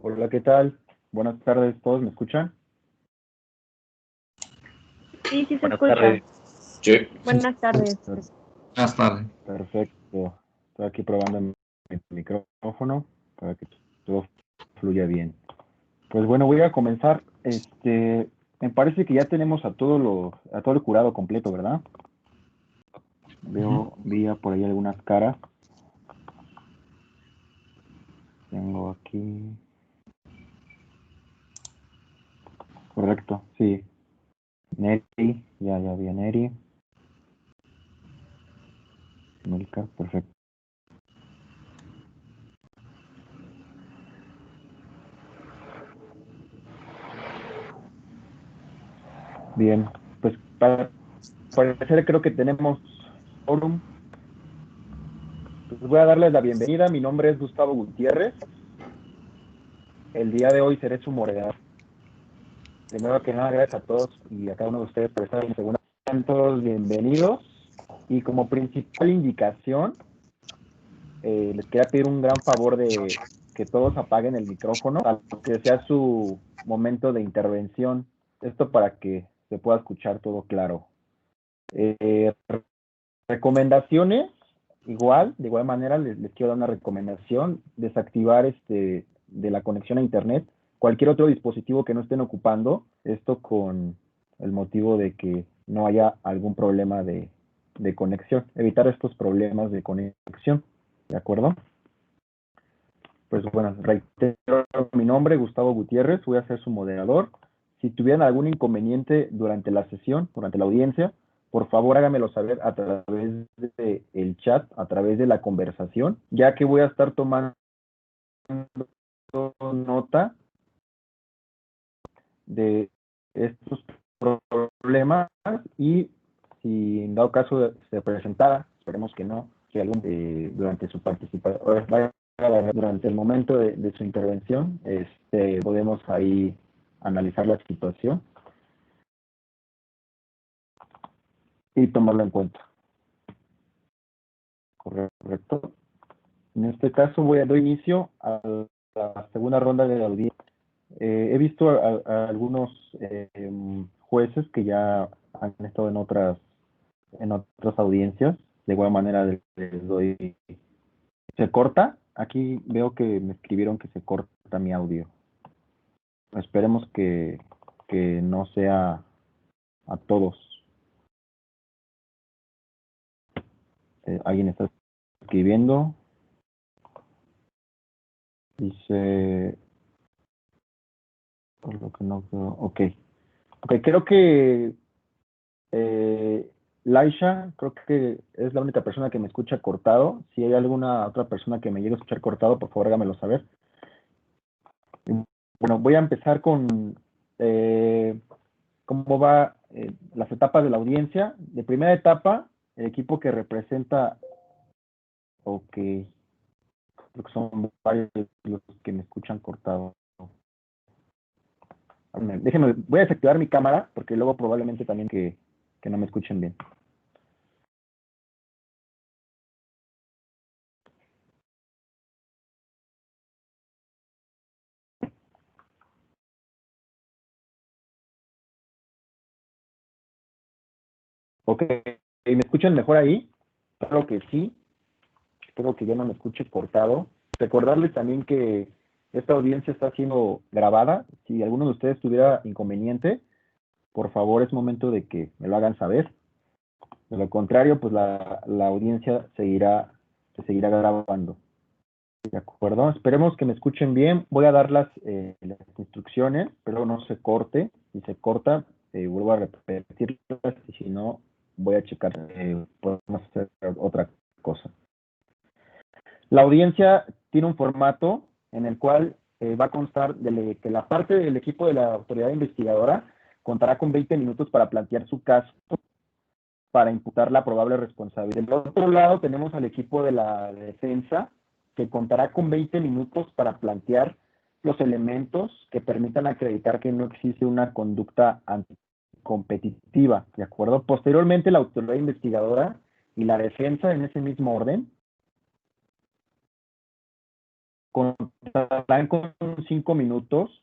Hola, ¿qué tal? Buenas tardes, ¿todos me escuchan? Sí, sí se Buenas escucha. tardes. Sí. Buenas tardes. Buenas tardes. Perfecto. Estoy aquí probando mi micrófono para que todo fluya bien. Pues bueno, voy a comenzar. Me parece que ya tenemos a todo el jurado completo, ¿verdad? Vi por ahí algunas caras. Tengo aquí. Correcto, sí. Neri, ya vi a Neri. Milka, perfecto. Bien, pues para parecer creo que tenemos forum. Pues voy a darles la bienvenida. Mi nombre es Gustavo Gutiérrez. El día de hoy seré su moderador. Primero que nada, gracias a todos y a cada uno de ustedes por estar en segunda. Sean todos bienvenidos. Y como principal indicación, les quería pedir un gran favor de que todos apaguen el micrófono, a que sea su momento de intervención. Esto para que se pueda escuchar todo claro. Recomendaciones, de igual manera les quiero dar una recomendación: desactivar de la conexión a internet cualquier otro dispositivo que no estén ocupando, esto con el motivo de que no haya algún problema de conexión, evitar estos problemas de conexión, ¿de acuerdo? Pues bueno, reitero mi nombre, Gustavo Gutiérrez, voy a ser su moderador. Si tuvieran algún inconveniente durante la sesión, durante la audiencia, por favor háganmelo saber a través del chat, a través de la conversación, ya que voy a estar tomando nota de estos problemas y si en dado caso se presentara, esperemos que no, que algún durante su participación, durante el momento de su intervención, podemos ahí analizar la situación y tomarlo en cuenta. Correcto. En este caso voy a dar inicio a la segunda ronda de la audiencia. He visto a algunos jueces que ya han estado en otras audiencias. De igual manera les doy. ¿Se corta? Aquí veo que me escribieron que se corta mi audio. Esperemos que no sea a todos. Alguien está escribiendo. Dice, por lo que no veo. Ok, creo que Laisha, creo que es la única persona que me escucha cortado. Si hay alguna otra persona que me llegue a escuchar cortado, por favor hágamelo saber. Bueno, voy a empezar con cómo va las etapas de la audiencia. De primera etapa, el equipo que representa, ok, creo que son varios los que me escuchan cortado. Déjenme, voy a desactivar mi cámara porque luego probablemente también que no me escuchen bien. Ok, ¿me escuchan mejor ahí? Claro que sí. Espero que ya no me escuche cortado. Recordarles también que esta audiencia está siendo grabada. Si alguno de ustedes tuviera inconveniente, por favor es momento de que me lo hagan saber. De lo contrario, pues la audiencia se seguirá grabando. ¿De acuerdo? Esperemos que me escuchen bien. Voy a dar las instrucciones, pero no se corte. Si se corta, vuelvo a repetirlas y si no, voy a checar. Podemos hacer otra cosa. La audiencia tiene un formato en el cual va a constar de que la parte del equipo de la autoridad investigadora contará con 20 minutos para plantear su caso para imputar la probable responsabilidad. Del otro lado tenemos al equipo de la defensa, que contará con 20 minutos para plantear los elementos que permitan acreditar que no existe una conducta anticompetitiva, ¿de acuerdo? Posteriormente, la autoridad investigadora y la defensa, en ese mismo orden, contarán con 5 minutos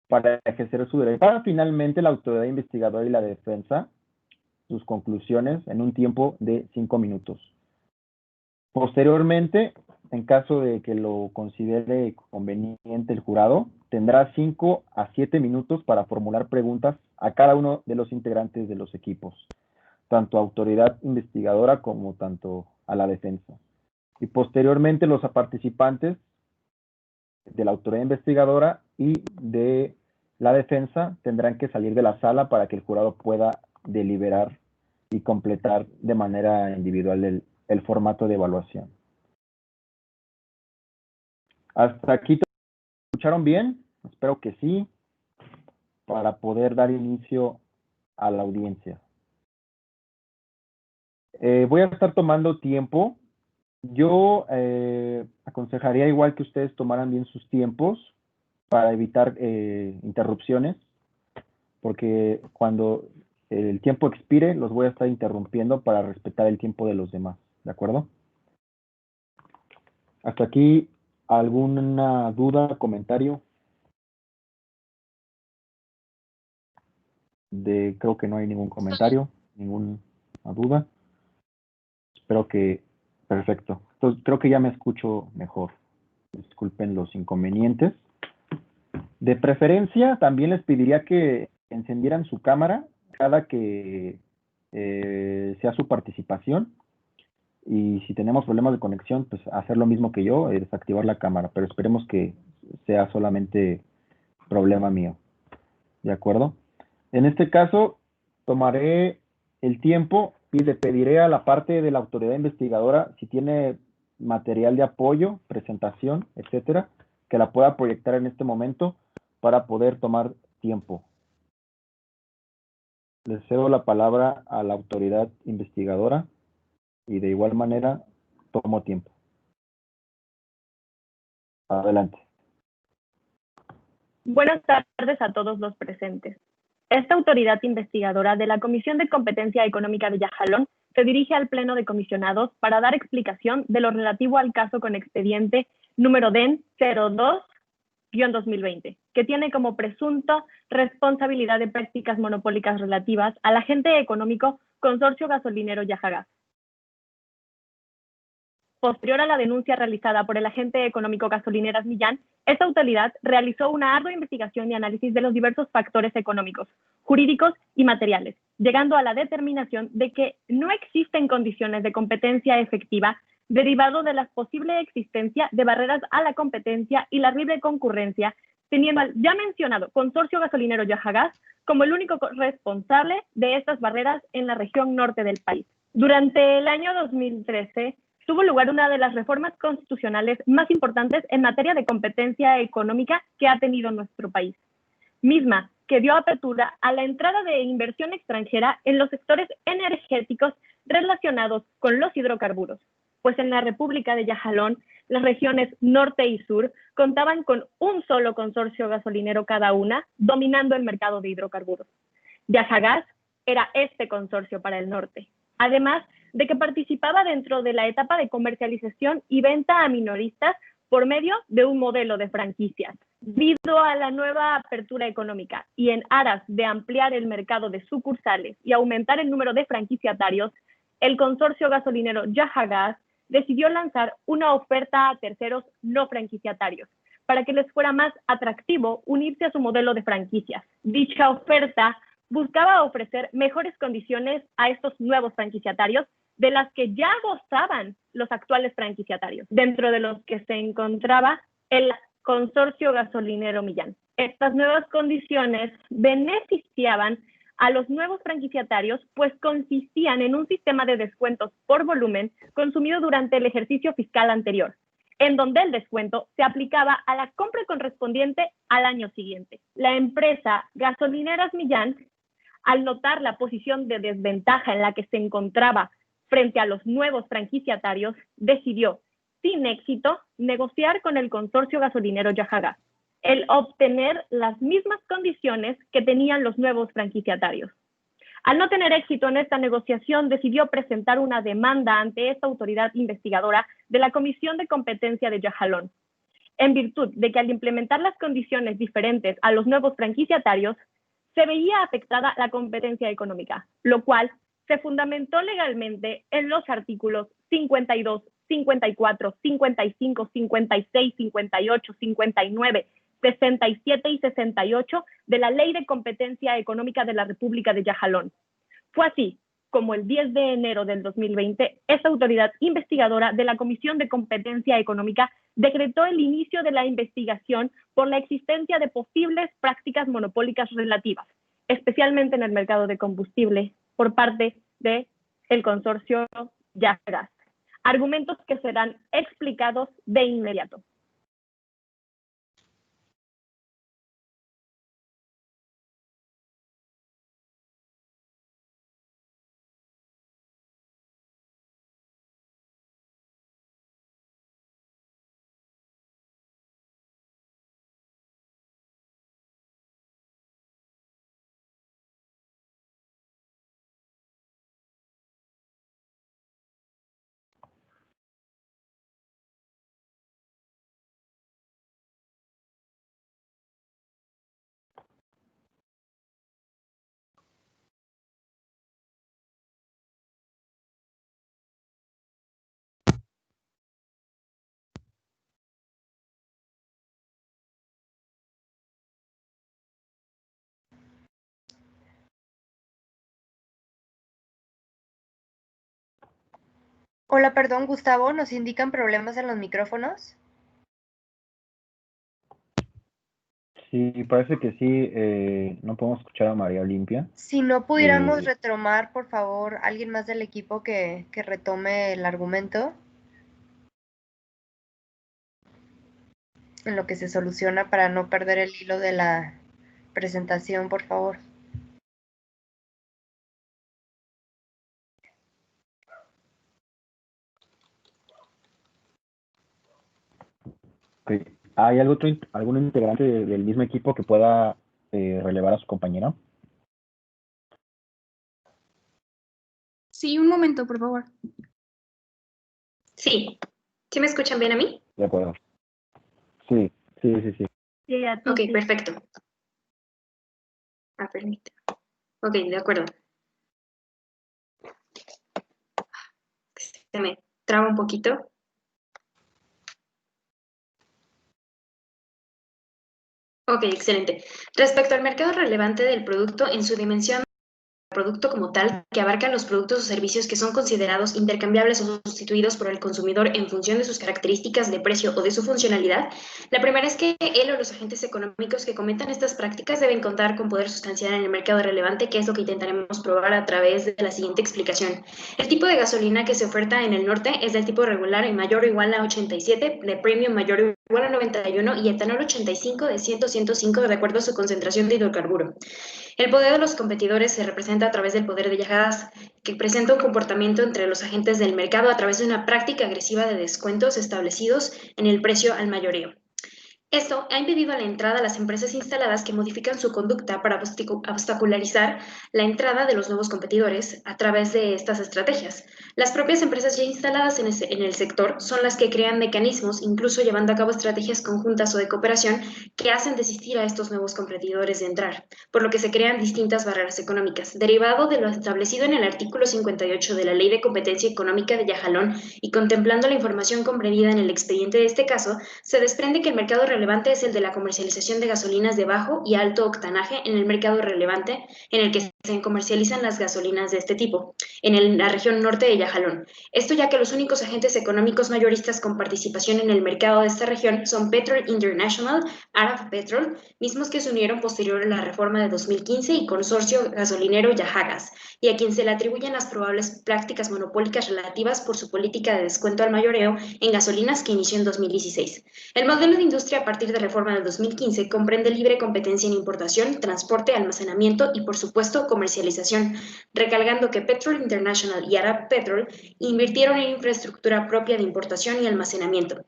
para ejercer su derecho. Para finalmente la autoridad investigadora y la defensa sus conclusiones en un tiempo de 5 minutos. Posteriormente, en caso de que lo considere conveniente el jurado, tendrá 5 a 7 minutos para formular preguntas a cada uno de los integrantes de los equipos, tanto a autoridad investigadora como tanto a la defensa. Y posteriormente los participantes de la autoridad investigadora y de la defensa tendrán que salir de la sala para que el jurado pueda deliberar y completar de manera individual el formato de evaluación. ¿Hasta aquí te escucharon bien? Espero que sí, para poder dar inicio a la audiencia. Voy a estar tomando tiempo. Yo aconsejaría igual que ustedes tomaran bien sus tiempos para evitar interrupciones, porque cuando el tiempo expire los voy a estar interrumpiendo para respetar el tiempo de los demás, ¿de acuerdo? Hasta aquí, ¿alguna duda, comentario? Creo que no hay ningún comentario, ninguna duda. Espero que, perfecto. Entonces, creo que ya me escucho mejor. Disculpen los inconvenientes. De preferencia, también les pediría que encendieran su cámara cada que sea su participación. Y si tenemos problemas de conexión, pues hacer lo mismo que yo, desactivar la cámara. Pero esperemos que sea solamente problema mío. ¿De acuerdo? En este caso, tomaré el tiempo y le pediré a la parte de la autoridad investigadora si tiene material de apoyo, presentación, etcétera, que la pueda proyectar en este momento para poder tomar tiempo. Les cedo la palabra a la autoridad investigadora y de igual manera tomo tiempo. Adelante. Buenas tardes a todos los presentes. Esta autoridad investigadora de la Comisión de Competencia Económica de Yajalón se dirige al Pleno de Comisionados para dar explicación de lo relativo al caso con expediente número DEN 02-2020, que tiene como presunto responsabilidad de prácticas monopólicas relativas al agente económico Consorcio Gasolinero Yajagas. Posterior a la denuncia realizada por el agente económico Gasolineras Millán, esta autoridad realizó una ardua investigación y análisis de los diversos factores económicos, jurídicos y materiales, llegando a la determinación de que no existen condiciones de competencia efectiva derivado de la posible existencia de barreras a la competencia y la libre concurrencia, teniendo al ya mencionado Consorcio Gasolinero Yajagas como el único responsable de estas barreras en la región norte del país. Durante el año 2013, tuvo lugar una de las reformas constitucionales más importantes en materia de competencia económica que ha tenido nuestro país, misma que dio apertura a la entrada de inversión extranjera en los sectores energéticos relacionados con los hidrocarburos, pues en la República de Yajalón, las regiones norte y sur contaban con un solo consorcio gasolinero cada una, dominando el mercado de hidrocarburos. Yajagas era este consorcio para el norte, además de que participaba dentro de la etapa de comercialización y venta a minoristas por medio de un modelo de franquicias. Debido a la nueva apertura económica y en aras de ampliar el mercado de sucursales y aumentar el número de franquiciatarios, el consorcio gasolinero Yajagas decidió lanzar una oferta a terceros no franquiciatarios para que les fuera más atractivo unirse a su modelo de franquicias. Dicha oferta buscaba ofrecer mejores condiciones a estos nuevos franquiciatarios de las que ya gozaban los actuales franquiciatarios, dentro de los que se encontraba el Consorcio Gasolinero Millán. Estas nuevas condiciones beneficiaban a los nuevos franquiciatarios, pues consistían en un sistema de descuentos por volumen consumido durante el ejercicio fiscal anterior, en donde el descuento se aplicaba a la compra correspondiente al año siguiente. La empresa Gasolineras Millán, al notar la posición de desventaja en la que se encontraba frente a los nuevos franquiciatarios, decidió, sin éxito, negociar con el consorcio gasolinero Yajagas, el obtener las mismas condiciones que tenían los nuevos franquiciatarios. Al no tener éxito en esta negociación, decidió presentar una demanda ante esta autoridad investigadora de la Comisión de Competencia de Yajalón, en virtud de que al implementar las condiciones diferentes a los nuevos franquiciatarios, se veía afectada la competencia económica, lo cual se fundamentó legalmente en los artículos 52, 54, 55, 56, 58, 59, 67 y 68 de la Ley de Competencia Económica de la República de Yajalón. Fue así como el 10 de enero del 2020, esta autoridad investigadora de la Comisión de Competencia Económica decretó el inicio de la investigación por la existencia de posibles prácticas monopólicas relativas, especialmente en el mercado de combustible, por parte del consorcio Yagas. Argumentos que serán explicados de inmediato. Hola, perdón, Gustavo, ¿nos indican problemas en los micrófonos? Sí, parece que sí, no podemos escuchar a María Olimpia. Si no pudiéramos retomar, por favor, alguien más del equipo que retome el argumento en lo que se soluciona para no perder el hilo de la presentación, por favor. Okay. ¿Hay algún integrante del mismo equipo que pueda relevar a su compañera? Sí, un momento, por favor. Sí. ¿Sí me escuchan bien a mí? De acuerdo. Sí. Sí, a ti, Ok, sí. perfecto. Permíteme. Ok, de acuerdo. Se me traba un poquito. Ok, excelente. Respecto al mercado relevante del producto en su dimensión producto como tal, que abarca los productos o servicios que son considerados intercambiables o sustituidos por el consumidor en función de sus características de precio o de su funcionalidad. La primera es que él o los agentes económicos que cometan estas prácticas deben contar con poder sustancial en el mercado relevante, que es lo que intentaremos probar a través de la siguiente explicación. El tipo de gasolina que se oferta en el norte es del tipo regular y mayor o igual a 87, de premium mayor o igual a 91 y etanol 85 de 100-105 de acuerdo a su concentración de hidrocarburo. El poder de los competidores se representa a través del poder de Yagas, que presenta un comportamiento entre los agentes del mercado a través de una práctica agresiva de descuentos establecidos en el precio al mayoreo. Esto ha impedido a la entrada a las empresas instaladas que modifican su conducta para obstaculizar la entrada de los nuevos competidores a través de estas estrategias. Las propias empresas ya instaladas en el sector son las que crean mecanismos, incluso llevando a cabo estrategias conjuntas o de cooperación, que hacen desistir a estos nuevos competidores de entrar, por lo que se crean distintas barreras económicas. Derivado de lo establecido en el artículo 58 de la Ley de Competencia Económica de Yajalón y contemplando la información comprendida en el expediente de este caso, se desprende que el mercado relevante es el de la comercialización de gasolinas de bajo y alto octanaje en el mercado relevante en el que se comercializan las gasolinas de este tipo, en la región norte de Yajalón. Esto ya que los únicos agentes económicos mayoristas con participación en el mercado de esta región son Petrol International, Arab Petrol, mismos que se unieron posterior a la reforma de 2015 y consorcio gasolinero Yahagas, y a quien se le atribuyen las probables prácticas monopólicas relativas por su política de descuento al mayoreo en gasolinas que inició en 2016. El modelo de industria a partir de reforma del 2015 comprende libre competencia en importación, transporte, almacenamiento y, por supuesto, comercialización, recalcando que Petrol International y Arab Petrol invirtieron en infraestructura propia de importación y almacenamiento.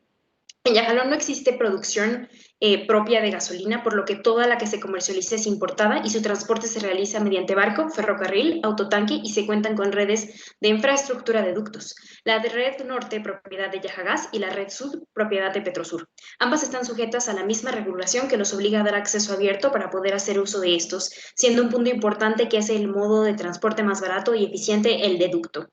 En Yajalón no existe producción propia de gasolina, por lo que toda la que se comercializa es importada y su transporte se realiza mediante barco, ferrocarril, autotanque y se cuentan con redes de infraestructura de ductos. La de red norte, propiedad de Yajagas, y la red sur, propiedad de Petrosur. Ambas están sujetas a la misma regulación que los obliga a dar acceso abierto para poder hacer uso de estos, siendo un punto importante que hace el modo de transporte más barato y eficiente el de ducto.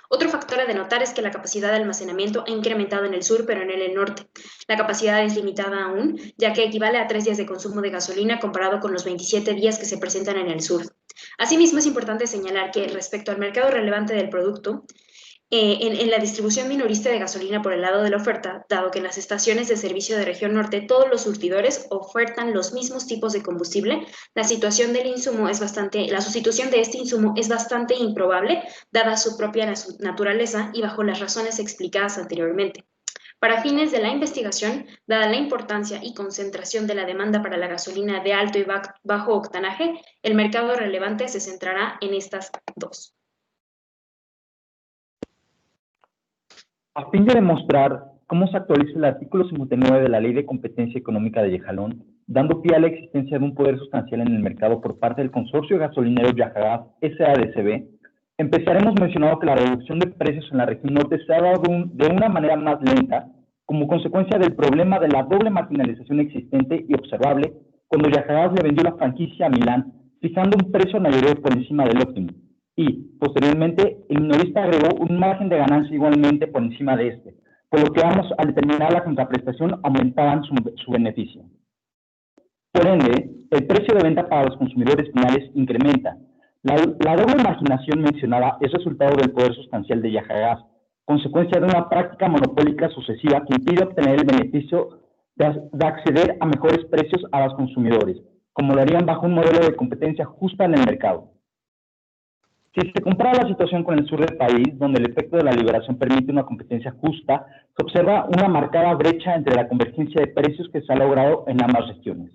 Otro factor a denotar es que la capacidad de almacenamiento ha incrementado en el sur, pero en el norte. La capacidad es limitada aún, ya que equivale a 3 días de consumo de gasolina comparado con los 27 días que se presentan en el sur. Asimismo, es importante señalar que respecto al mercado relevante del producto, en la distribución minorista de gasolina por el lado de la oferta, dado que en las estaciones de servicio de región norte todos los surtidores ofertan los mismos tipos de combustible, la sustitución de este insumo es bastante improbable, dada su propia naturaleza y bajo las razones explicadas anteriormente. Para fines de la investigación, dada la importancia y concentración de la demanda para la gasolina de alto y bajo octanaje, el mercado relevante se centrará en estas dos. A fin de demostrar cómo se actualiza el artículo 59 de la Ley de Competencia Económica de Yajalón, dando pie a la existencia de un poder sustancial en el mercado por parte del consorcio gasolinero Yajagas SADCB, empezaremos mencionando que la reducción de precios en la región norte se ha dado de una manera más lenta, como consecuencia del problema de la doble marginalización existente y observable cuando Yajagas le vendió la franquicia a Milán, fijando un precio mayoreo por encima del óptimo. Y, posteriormente, el minorista agregó un margen de ganancia igualmente por encima de este, por lo que ambos, al determinar la contraprestación, aumentaban su beneficio. Por ende, el precio de venta para los consumidores finales incrementa. La doble marginación mencionada es resultado del poder sustancial de Yajagas, consecuencia de una práctica monopólica sucesiva que impide obtener el beneficio de acceder a mejores precios a los consumidores, como lo harían bajo un modelo de competencia justa en el mercado. Si se compara la situación con el sur del país, donde el efecto de la liberación permite una competencia justa, se observa una marcada brecha entre la convergencia de precios que se ha logrado en ambas regiones.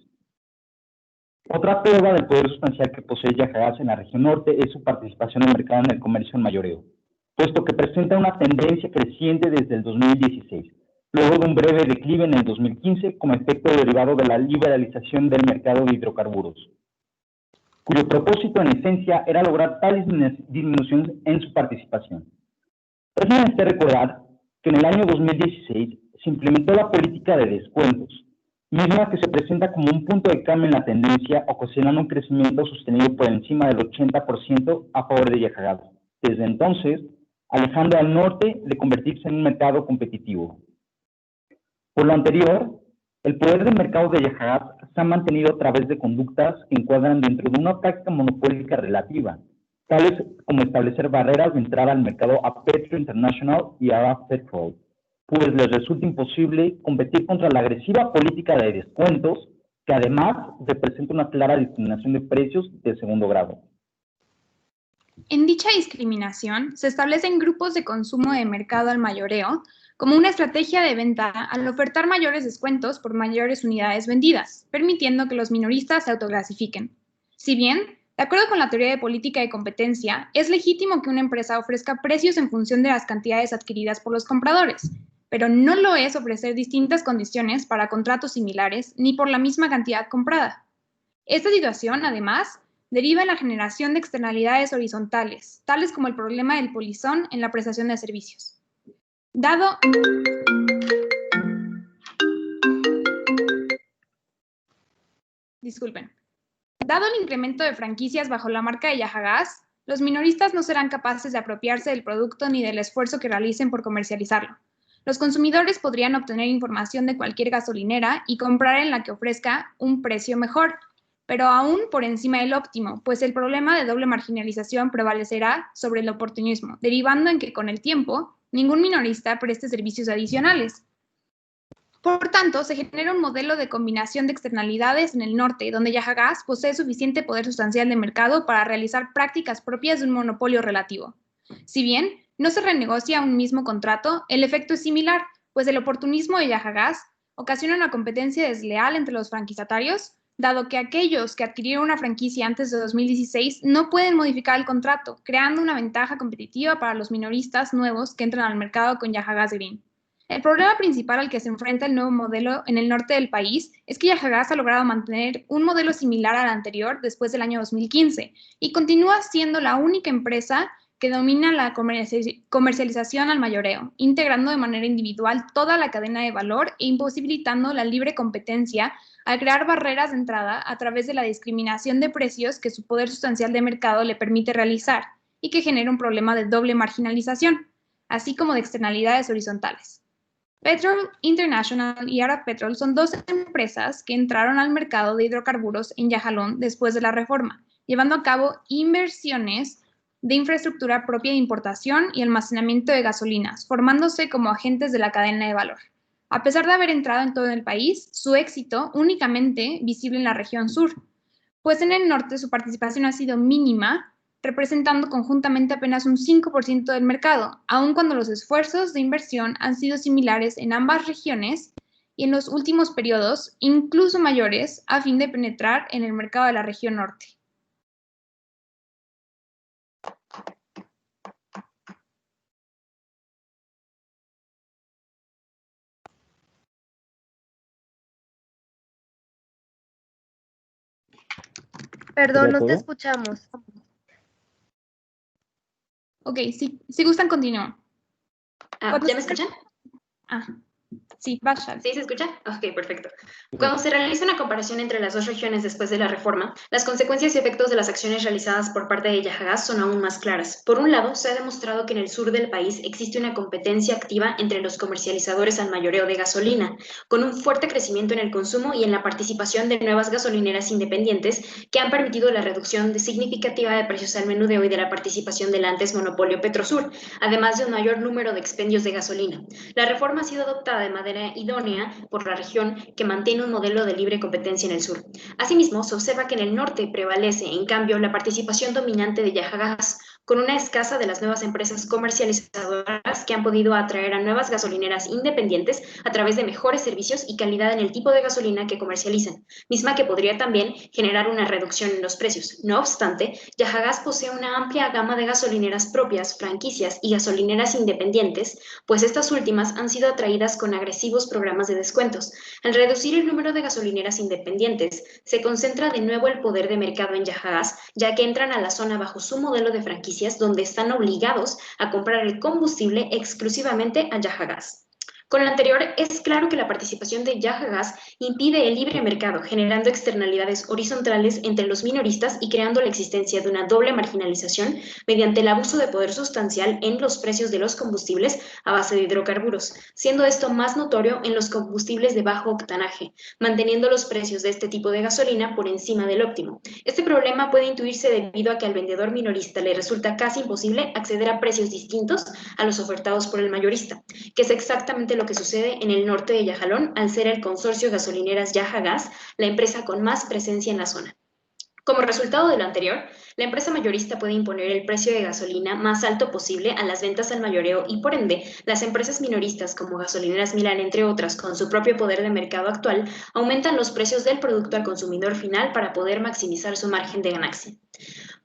Otra prueba del poder sustancial que posee Yajagas en la región norte es su participación en el mercado en el comercio en mayoreo, puesto que presenta una tendencia creciente desde el 2016, luego de un breve declive en el 2015 como efecto derivado de la liberalización del mercado de hidrocarburos, cuyo propósito en esencia era lograr tales disminuciones en su participación. Es menester recordar que en el año 2016 se implementó la política de descuentos, misma que se presenta como un punto de cambio en la tendencia, ocasionando un crecimiento sostenido por encima del 80% a favor de Yajagas, desde entonces alejando al norte de convertirse en un mercado competitivo. Por lo anterior, el poder del mercado de Yajagas se ha mantenido a través de conductas que encuadran dentro de una práctica monopólica relativa, tales como establecer barreras de entrada al mercado a Petro International y a Petrol, pues les resulta imposible competir contra la agresiva política de descuentos, que además representa una clara discriminación de precios de segundo grado. En dicha discriminación, se establecen grupos de consumo de mercado al mayoreo como una estrategia de venta al ofertar mayores descuentos por mayores unidades vendidas, permitiendo que los minoristas se autoclasifiquen. Si bien, de acuerdo con la teoría de política de competencia, es legítimo que una empresa ofrezca precios en función de las cantidades adquiridas por los compradores, pero no lo es ofrecer distintas condiciones para contratos similares ni por la misma cantidad comprada. Esta situación, además, deriva en la generación de externalidades horizontales, tales como el problema del polizón en la prestación de servicios. Dado el incremento de franquicias bajo la marca de Yajagas, los minoristas no serán capaces de apropiarse del producto ni del esfuerzo que realicen por comercializarlo. Los consumidores podrían obtener información de cualquier gasolinera y comprar en la que ofrezca un precio mejor, pero aún por encima del óptimo, pues el problema de doble marginalización prevalecerá sobre el oportunismo, derivando en que con el tiempo ningún minorista preste servicios adicionales. Por tanto, se genera un modelo de combinación de externalidades en el norte, donde Yajagas posee suficiente poder sustancial de mercado para realizar prácticas propias de un monopolio relativo. Si bien no se renegocia un mismo contrato, el efecto es similar, pues el oportunismo de Yajagas ocasiona una competencia desleal entre los franquiciatarios, dado que aquellos que adquirieron una franquicia antes de 2016 no pueden modificar el contrato, creando una ventaja competitiva para los minoristas nuevos que entran al mercado con Yajagas Green. El problema principal al que se enfrenta el nuevo modelo en el norte del país es que Yahagas ha logrado mantener un modelo similar al anterior después del año 2015 y continúa siendo la única empresa que domina la comercialización al mayoreo, integrando de manera individual toda la cadena de valor e imposibilitando la libre competencia al crear barreras de entrada a través de la discriminación de precios que su poder sustancial de mercado le permite realizar y que genera un problema de doble marginalización, así como de externalidades horizontales. Petrol International y Arab Petrol son dos empresas que entraron al mercado de hidrocarburos en Yahalón después de la reforma, llevando a cabo inversiones de infraestructura propia de importación y almacenamiento de gasolinas, formándose como agentes de la cadena de valor. A pesar de haber entrado en todo el país, su éxito únicamente visible en la región sur, pues en el norte su participación ha sido mínima, representando conjuntamente apenas un 5% del mercado, aun cuando los esfuerzos de inversión han sido similares en ambas regiones y en los últimos periodos incluso mayores a fin de penetrar en el mercado de la región norte. Perdón, no te escuchamos. Ok, si gustan, continúan. ¿Ya me escuchan? Sí, vaya. ¿Sí se escucha? Ok, perfecto. Cuando se realiza una comparación entre las dos regiones después de la reforma, las consecuencias y efectos de las acciones realizadas por parte de Yahagas son aún más claras. Por un lado, se ha demostrado que en el sur del país existe una competencia activa entre los comercializadores al mayoreo de gasolina, con un fuerte crecimiento en el consumo y en la participación de nuevas gasolineras independientes que han permitido la reducción significativa de precios al menudeo y de la participación del antes monopolio Petrosur, además de un mayor número de expendios de gasolina. La reforma ha sido adoptada de manera idónea por la región que mantiene un modelo de libre competencia en el sur. Asimismo, se observa que en el norte prevalece, en cambio, la participación dominante de Yahagas, con una escasa de las nuevas empresas comercializadoras que han podido atraer a nuevas gasolineras independientes a través de mejores servicios y calidad en el tipo de gasolina que comercializan, misma que podría también generar una reducción en los precios. No obstante, Yahagas posee una amplia gama de gasolineras propias, franquicias y gasolineras independientes, pues estas últimas han sido atraídas con agresivos programas de descuentos. Al reducir el número de gasolineras independientes, se concentra de nuevo el poder de mercado en Yahagas, ya que entran a la zona bajo su modelo de franquicia donde están obligados a comprar el combustible exclusivamente a Yahagas. Con lo anterior, es claro que la participación de Yahagas impide el libre mercado, generando externalidades horizontales entre los minoristas y creando la existencia de una doble marginalización mediante el abuso de poder sustancial en los precios de los combustibles a base de hidrocarburos, siendo esto más notorio en los combustibles de bajo octanaje, manteniendo los precios de este tipo de gasolina por encima del óptimo. Este problema puede intuirse debido a que al vendedor minorista le resulta casi imposible acceder a precios distintos a los ofertados por el mayorista, que es exactamente lo que sucede en el norte de Yahalón al ser el consorcio gasolineras Yahagas la empresa con más presencia en la zona. Como resultado de lo anterior, la empresa mayorista puede imponer el precio de gasolina más alto posible a las ventas al mayoreo y, por ende, las empresas minoristas como Gasolineras Milán, entre otras, con su propio poder de mercado actual, aumentan los precios del producto al consumidor final para poder maximizar su margen de ganancia.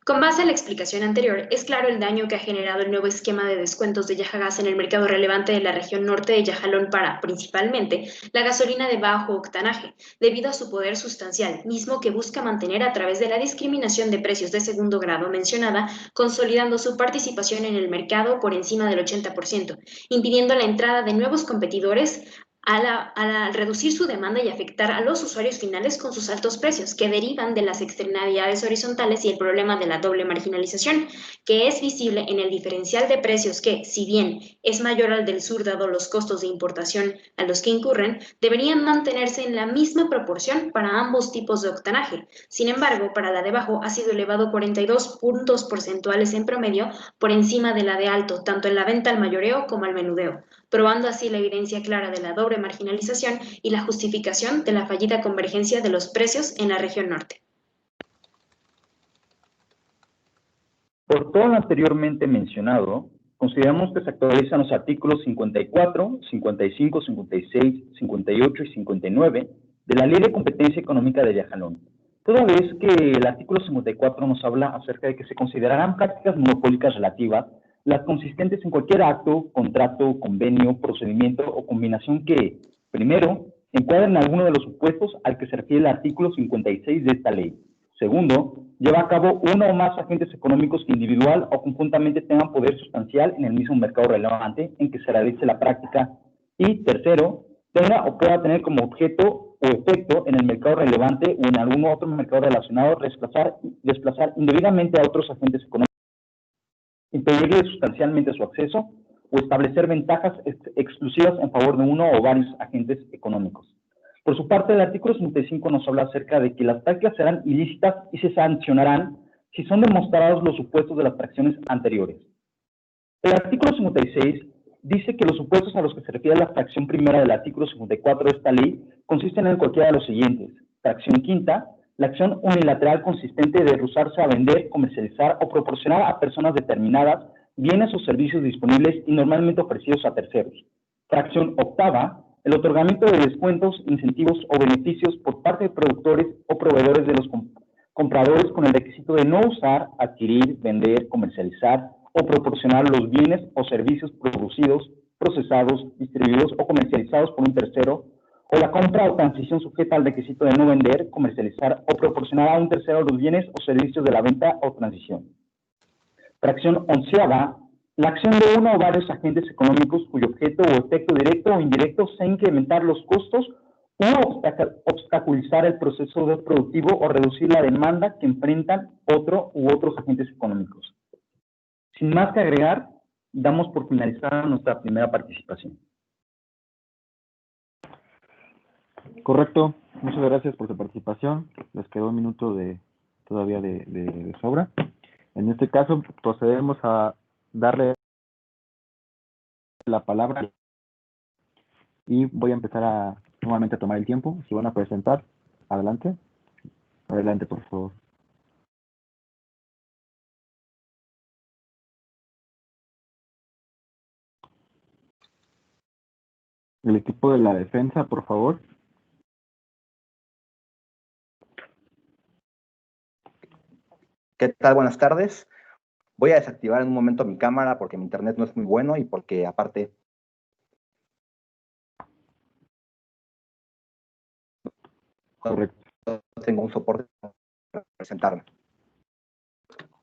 Con base en la explicación anterior, es claro el daño que ha generado el nuevo esquema de descuentos de Yahagas en el mercado relevante de la región norte de Yahalón para, principalmente, la gasolina de bajo octanaje, debido a su poder sustancial, mismo que busca mantener a través de la discriminación de precios de segundo grado mencionada, consolidando su participación en el mercado por encima del 80%, impidiendo la entrada de nuevos competidores al reducir su demanda y afectar a los usuarios finales con sus altos precios, que derivan de las externalidades horizontales y el problema de la doble marginalización, que es visible en el diferencial de precios que, si bien es mayor al del sur dado los costos de importación a los que incurren, deberían mantenerse en la misma proporción para ambos tipos de octanaje. Sin embargo, para la de bajo ha sido elevado 42 puntos porcentuales en promedio por encima de la de alto, tanto en la venta al mayoreo como al menudeo, probando así la evidencia clara de la doble marginalización y la justificación de la fallida convergencia de los precios en la región norte. Por todo lo anteriormente mencionado, consideramos que se actualizan los artículos 54, 55, 56, 58 y 59 de la Ley de Competencia Económica de Yahalón, toda vez que el artículo 54 nos habla acerca de que se considerarán prácticas monopólicas relativas las consistentes en cualquier acto, contrato, convenio, procedimiento o combinación que, primero, encuadren alguno de los supuestos al que se refiere el artículo 56 de esta ley. Segundo, lleva a cabo uno o más agentes económicos que individual o conjuntamente tengan poder sustancial en el mismo mercado relevante en que se realice la práctica. Y tercero, tenga o pueda tener como objeto o efecto en el mercado relevante o en algún otro mercado relacionado desplazar indebidamente a otros agentes económicos, impedirle sustancialmente su acceso o establecer ventajas exclusivas en favor de uno o varios agentes económicos. Por su parte, el artículo 55 nos habla acerca de que las prácticas serán ilícitas y se sancionarán si son demostrados los supuestos de las fracciones anteriores. El artículo 56 dice que los supuestos a los que se refiere la fracción primera del artículo 54 de esta ley consisten en cualquiera de los siguientes. Fracción quinta, la acción unilateral consistente de rehusarse a vender, comercializar o proporcionar a personas determinadas bienes o servicios disponibles y normalmente ofrecidos a terceros. Fracción octava, el otorgamiento de descuentos, incentivos o beneficios por parte de productores o proveedores de los compradores con el requisito de no usar, adquirir, vender, comercializar o proporcionar los bienes o servicios producidos, procesados, distribuidos o comercializados por un tercero, o la compra o transición sujeta al requisito de no vender, comercializar o proporcionar a un tercero los bienes o servicios de la venta o transición. Fracción onceava, la acción de uno o varios agentes económicos cuyo objeto o efecto directo o indirecto sea incrementar los costos o obstaculizar el proceso productivo o reducir la demanda que enfrentan otro u otros agentes económicos. Sin más que agregar, damos por finalizada nuestra primera participación. Correcto, muchas gracias por su participación. Les quedó un minuto todavía de sobra. En este caso, procedemos a darle la palabra y voy a empezar nuevamente a tomar el tiempo. Si van a presentar, adelante. Adelante, por favor. El equipo de la defensa, por favor. ¿Qué tal? Buenas tardes. Voy a desactivar en un momento mi cámara porque mi internet no es muy bueno y porque aparte Correcto. tengo un soporte para presentarme.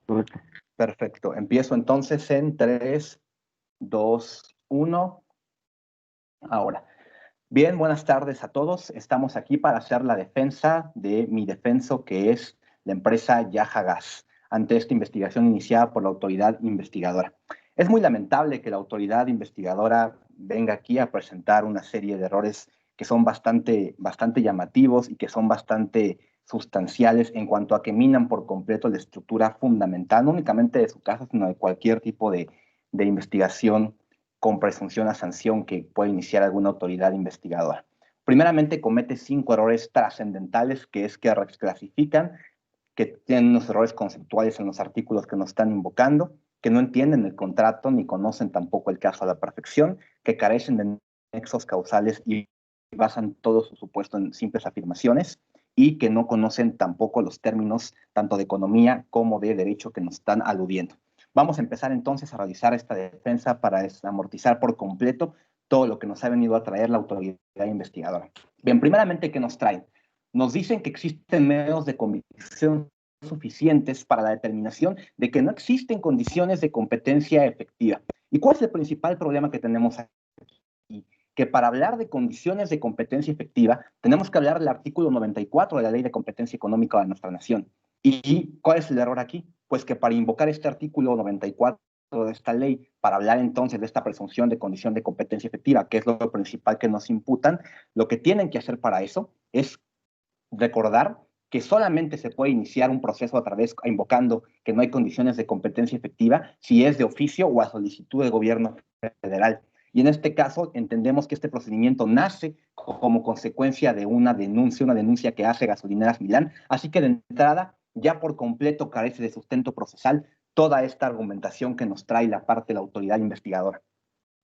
Correcto. Perfecto. Empiezo entonces en 3, 2, 1. Ahora. Bien, buenas tardes a todos. Estamos aquí para hacer la defensa de mi defenso, que es la empresa Yaha Gas, ante esta investigación iniciada por la autoridad investigadora. Es muy lamentable que la autoridad investigadora venga aquí a presentar una serie de errores que son bastante llamativos y que son bastante sustanciales en cuanto a que minan por completo la estructura fundamental, no únicamente de su caso, sino de cualquier tipo de investigación con presunción a sanción que puede iniciar alguna autoridad investigadora. Primeramente, comete 5 errores trascendentales, que es que desclasifican, que tienen unos errores conceptuales en los artículos que nos están invocando, que no entienden el contrato ni conocen tampoco el caso a la perfección, que carecen de nexos causales y basan todo su supuesto en simples afirmaciones, y que no conocen tampoco los términos tanto de economía como de derecho que nos están aludiendo. Vamos a empezar entonces a realizar esta defensa para amortizar por completo todo lo que nos ha venido a traer la autoridad investigadora. Bien, primeramente, ¿qué nos traen? Nos dicen que existen medios de convicción suficientes para la determinación de que no existen condiciones de competencia efectiva. ¿Y cuál es el principal problema que tenemos aquí? Que para hablar de condiciones de competencia efectiva tenemos que hablar del artículo 94 de la Ley de Competencia Económica de nuestra nación. ¿Y cuál es el error aquí? Pues que para invocar este artículo 94 de esta ley, para hablar entonces de esta presunción de condición de competencia efectiva, que es lo principal que nos imputan, lo que tienen que hacer para eso es recordar que solamente se puede iniciar un proceso a través, invocando que no hay condiciones de competencia efectiva, si es de oficio o a solicitud del gobierno federal. Y en este caso entendemos que este procedimiento nace como consecuencia de una denuncia que hace Gasolineras Milán, así que de entrada ya por completo carece de sustento procesal toda esta argumentación que nos trae la parte de la autoridad investigadora.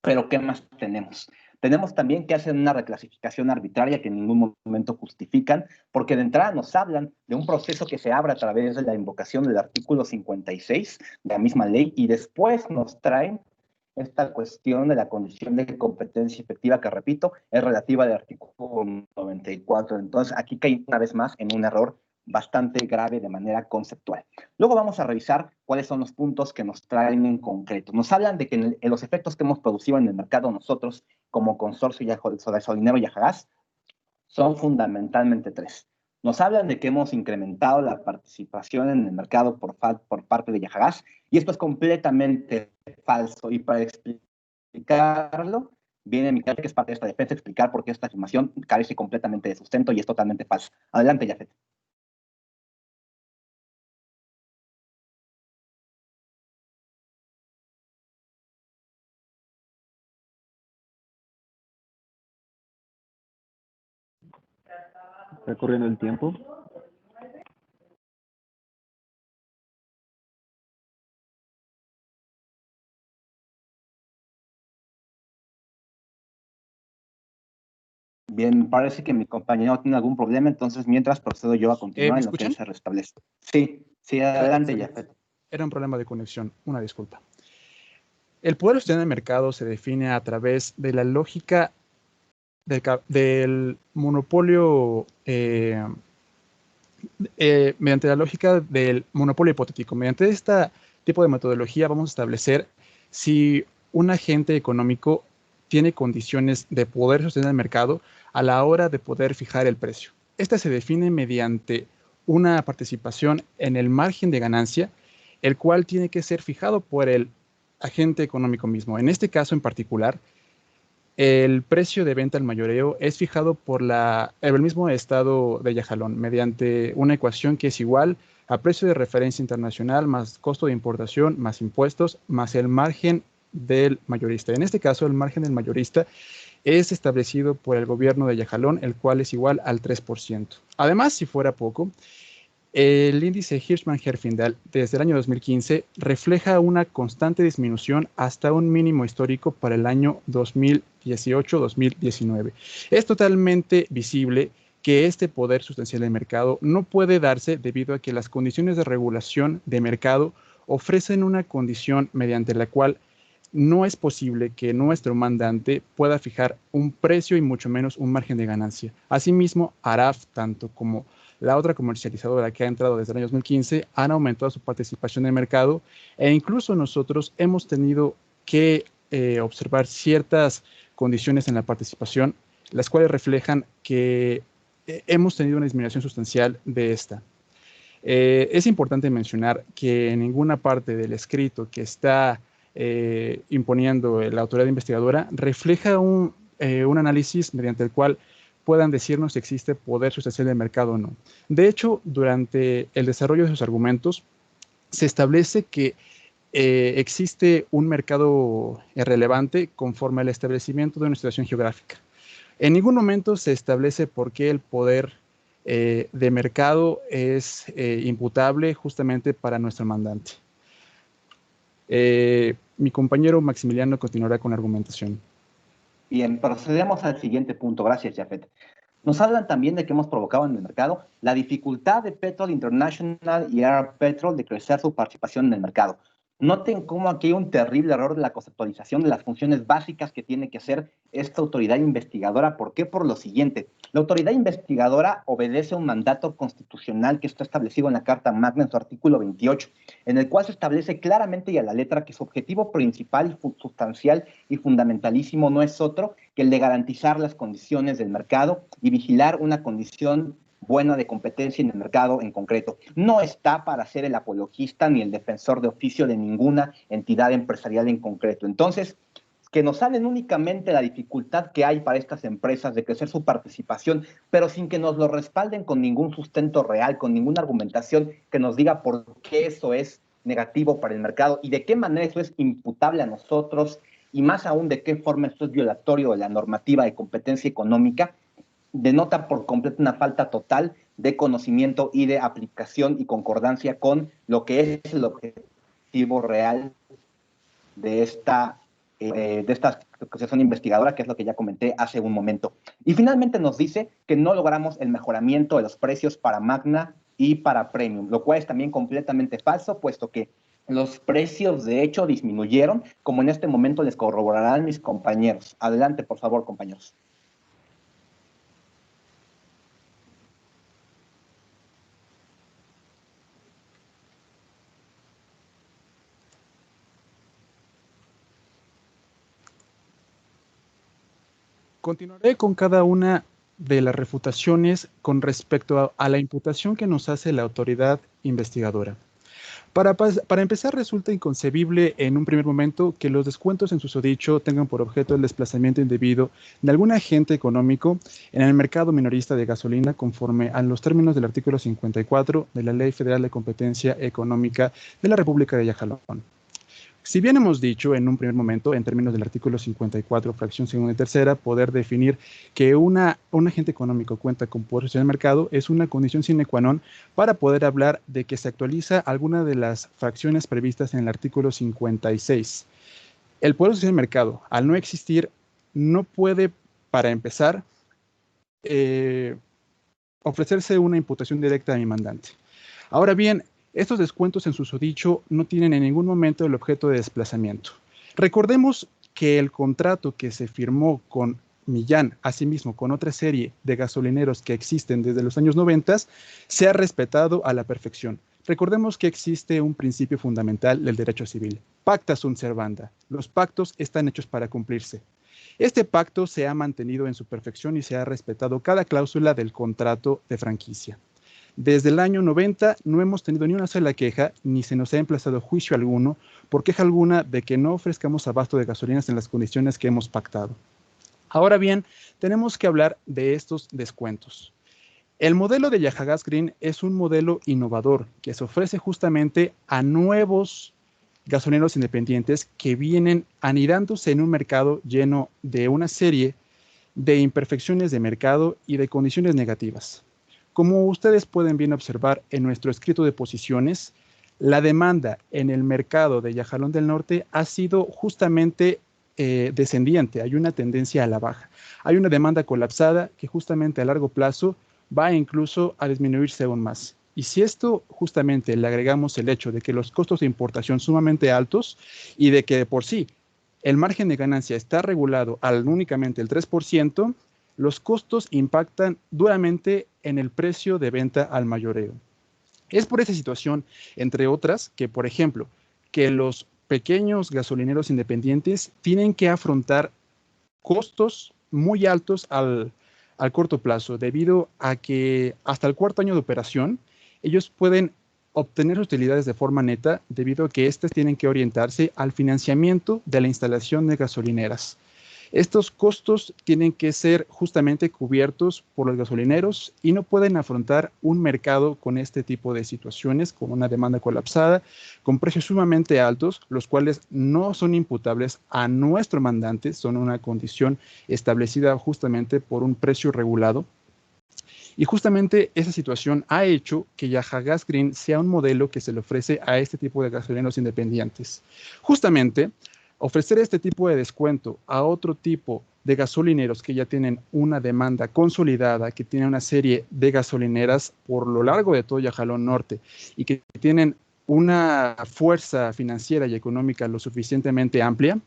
Pero ¿qué más tenemos? Tenemos también que hacen una reclasificación arbitraria que en ningún momento justifican, porque de entrada nos hablan de un proceso que se abre a través de la invocación del artículo 56 de la misma ley, y después nos traen esta cuestión de la condición de competencia efectiva, que repito, es relativa al artículo 94. Entonces, aquí cae una vez más en un error bastante grave de manera conceptual. Luego vamos a revisar cuáles son los puntos que nos traen en concreto. Nos hablan de que en los efectos que hemos producido en el mercado nosotros, como consorcio gasolinero Yajagás, son fundamentalmente tres. Nos hablan de que hemos incrementado la participación en el mercado por parte de Yajagás, y esto es completamente falso. Y para explicarlo, viene Miquel, que es parte de esta defensa, explicar por qué esta afirmación carece completamente de sustento y es totalmente falsa. Adelante, Jafet. Está corriendo el tiempo. Bien, parece que mi compañero tiene algún problema, entonces mientras procedo yo a continuar ¿Me en lo que escuchan? se restablece. Sí, adelante, Jafet. Era un problema de conexión, una disculpa. El poder sostener el mercado se define a través de la lógica del monopolio, mediante la lógica del monopolio hipotético. Mediante este tipo de metodología vamos a establecer si un agente económico tiene condiciones de poder sostener el mercado a la hora de poder fijar el precio. Esta se define mediante una participación en el margen de ganancia, el cual tiene que ser fijado por el agente económico mismo. En este caso en particular, el precio de venta al mayoreo es fijado por el mismo estado de Yajalón mediante una ecuación que es igual a precio de referencia internacional más costo de importación más impuestos más el margen del mayorista. En este caso, el margen del mayorista es establecido por el gobierno de Yajalón, el cual es igual al 3%. Además, si fuera poco, el índice Hirschman-Herfindahl desde el año 2015 refleja una constante disminución hasta un mínimo histórico para el año 2018-2019. Es totalmente visible que este poder sustancial del mercado no puede darse debido a que las condiciones de regulación de mercado ofrecen una condición mediante la cual no es posible que nuestro mandante pueda fijar un precio y mucho menos un margen de ganancia. Asimismo, ARAF, tanto como la otra comercializadora que ha entrado desde el año 2015, han aumentado su participación en el mercado e incluso nosotros hemos tenido que observar ciertas condiciones en la participación, las cuales reflejan que hemos tenido una disminución sustancial de esta. Es importante mencionar que en ninguna parte del escrito que está imponiendo la autoridad investigadora refleja un análisis mediante el cual puedan decirnos si existe poder sustancial del mercado o no. De hecho, durante el desarrollo de sus argumentos, se establece que existe un mercado relevante conforme al establecimiento de una situación geográfica. En ningún momento se establece por qué el poder de mercado es imputable justamente para nuestro mandante. Mi compañero Maximiliano continuará con la argumentación. Bien, procedemos al siguiente punto. Gracias, Jafet. Nos hablan también de que hemos provocado en el mercado la dificultad de Petrol International y Arab Petrol de crecer su participación en el mercado. Noten cómo aquí hay un terrible error de la conceptualización de las funciones básicas que tiene que hacer esta autoridad investigadora. ¿Por qué? Por lo siguiente. La autoridad investigadora obedece a un mandato constitucional que está establecido en la Carta Magna en su artículo 28, en el cual se establece claramente y a la letra que su objetivo principal, sustancial y fundamentalísimo no es otro que el de garantizar las condiciones del mercado y vigilar una condición buena de competencia en el mercado en concreto. No está para ser el apologista ni el defensor de oficio de ninguna entidad empresarial en concreto. Entonces, que nos hablen únicamente la dificultad que hay para estas empresas de crecer su participación, pero sin que nos lo respalden con ningún sustento real, con ninguna argumentación que nos diga por qué eso es negativo para el mercado y de qué manera eso es imputable a nosotros y más aún de qué forma esto es violatorio de la normativa de competencia económica, denota por completo una falta total de conocimiento y de aplicación y concordancia con lo que es el objetivo real de estas Asociación Investigadora, que es lo que ya comenté hace un momento. Y finalmente nos dice que no logramos el mejoramiento de los precios para Magna y para Premium, lo cual es también completamente falso, puesto que los precios de hecho disminuyeron, como en este momento les corroborarán mis compañeros. Adelante, por favor, compañeros. Continuaré con cada una de las refutaciones con respecto a la imputación que nos hace la autoridad investigadora. Para empezar, resulta inconcebible en un primer momento que los descuentos en susodicho tengan por objeto el desplazamiento indebido de algún agente económico en el mercado minorista de gasolina conforme a los términos del artículo 54 de la Ley Federal de Competencia Económica de la República de Yajalón. Si bien hemos dicho en un primer momento, en términos del artículo 54, fracción segunda y tercera, poder definir que un agente económico cuenta con poder social en el mercado es una condición sine qua non para poder hablar de que se actualiza alguna de las fracciones previstas en el artículo 56. El poder social en el mercado, al no existir, no puede, para empezar, ofrecerse una imputación directa a mi mandante. Ahora bien, estos descuentos en susodicho no tienen en ningún momento el objeto de desplazamiento. Recordemos que el contrato que se firmó con Millán, asimismo con otra serie de gasolineros que existen desde los años 90, se ha respetado a la perfección. Recordemos que existe un principio fundamental del derecho civil, pacta sunt servanda. Los pactos están hechos para cumplirse. Este pacto se ha mantenido en su perfección y se ha respetado cada cláusula del contrato de franquicia. Desde el año 90 no hemos tenido ni una sola queja, ni se nos ha emplazado juicio alguno por queja alguna de que no ofrezcamos abasto de gasolinas en las condiciones que hemos pactado. Ahora bien, tenemos que hablar de estos descuentos. El modelo de Yahagas Green es un modelo innovador que se ofrece justamente a nuevos gasolineros independientes que vienen anidándose en un mercado lleno de una serie de imperfecciones de mercado y de condiciones negativas. Como ustedes pueden bien observar en nuestro escrito de posiciones, la demanda en el mercado de Yajalón del Norte ha sido justamente descendiente, hay una tendencia a la baja. Hay una demanda colapsada que justamente a largo plazo va incluso a disminuirse aún más. Y si esto justamente le agregamos el hecho de que los costos de importación son sumamente altos y de que de por sí el margen de ganancia está regulado al únicamente el 3%, los costos impactan duramente en el precio de venta al mayoreo. Es por esa situación, entre otras, que, por ejemplo, que los pequeños gasolineros independientes tienen que afrontar costos muy altos al corto plazo, debido a que hasta el cuarto año de operación, ellos pueden obtener utilidades de forma neta, debido a que éstas tienen que orientarse al financiamiento de la instalación de gasolineras. Estos costos tienen que ser justamente cubiertos por los gasolineros y no pueden afrontar un mercado con este tipo de situaciones, con una demanda colapsada, con precios sumamente altos, los cuales no son imputables a nuestro mandante, son una condición establecida justamente por un precio regulado. Y justamente esa situación ha hecho que Yahagas Green sea un modelo que se le ofrece a este tipo de gasolineros independientes. Justamente, ofrecer este tipo de descuento a otro tipo de gasolineros que ya tienen una demanda consolidada, que tienen una serie de gasolineras por lo largo de todo Yajalón Norte y que tienen una fuerza financiera y económica lo suficientemente amplia,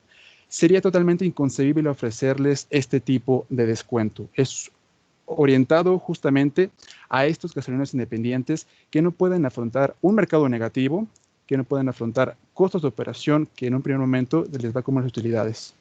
sería totalmente inconcebible ofrecerles este tipo de descuento. Es orientado justamente a estos gasolineros independientes que no pueden afrontar un mercado negativo, que no pueden afrontar costos de operación que en un primer momento les va a comer sus utilidades.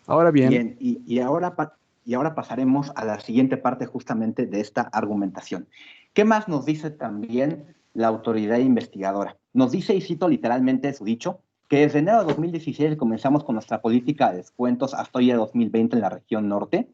Ahora bien... Y ahora pasaremos a la siguiente parte justamente de esta argumentación. ¿Qué más nos dice también la autoridad investigadora? Nos dice, y cito literalmente su dicho, que desde enero de 2016 comenzamos con nuestra política de descuentos hasta hoy de 2020 en la región norte.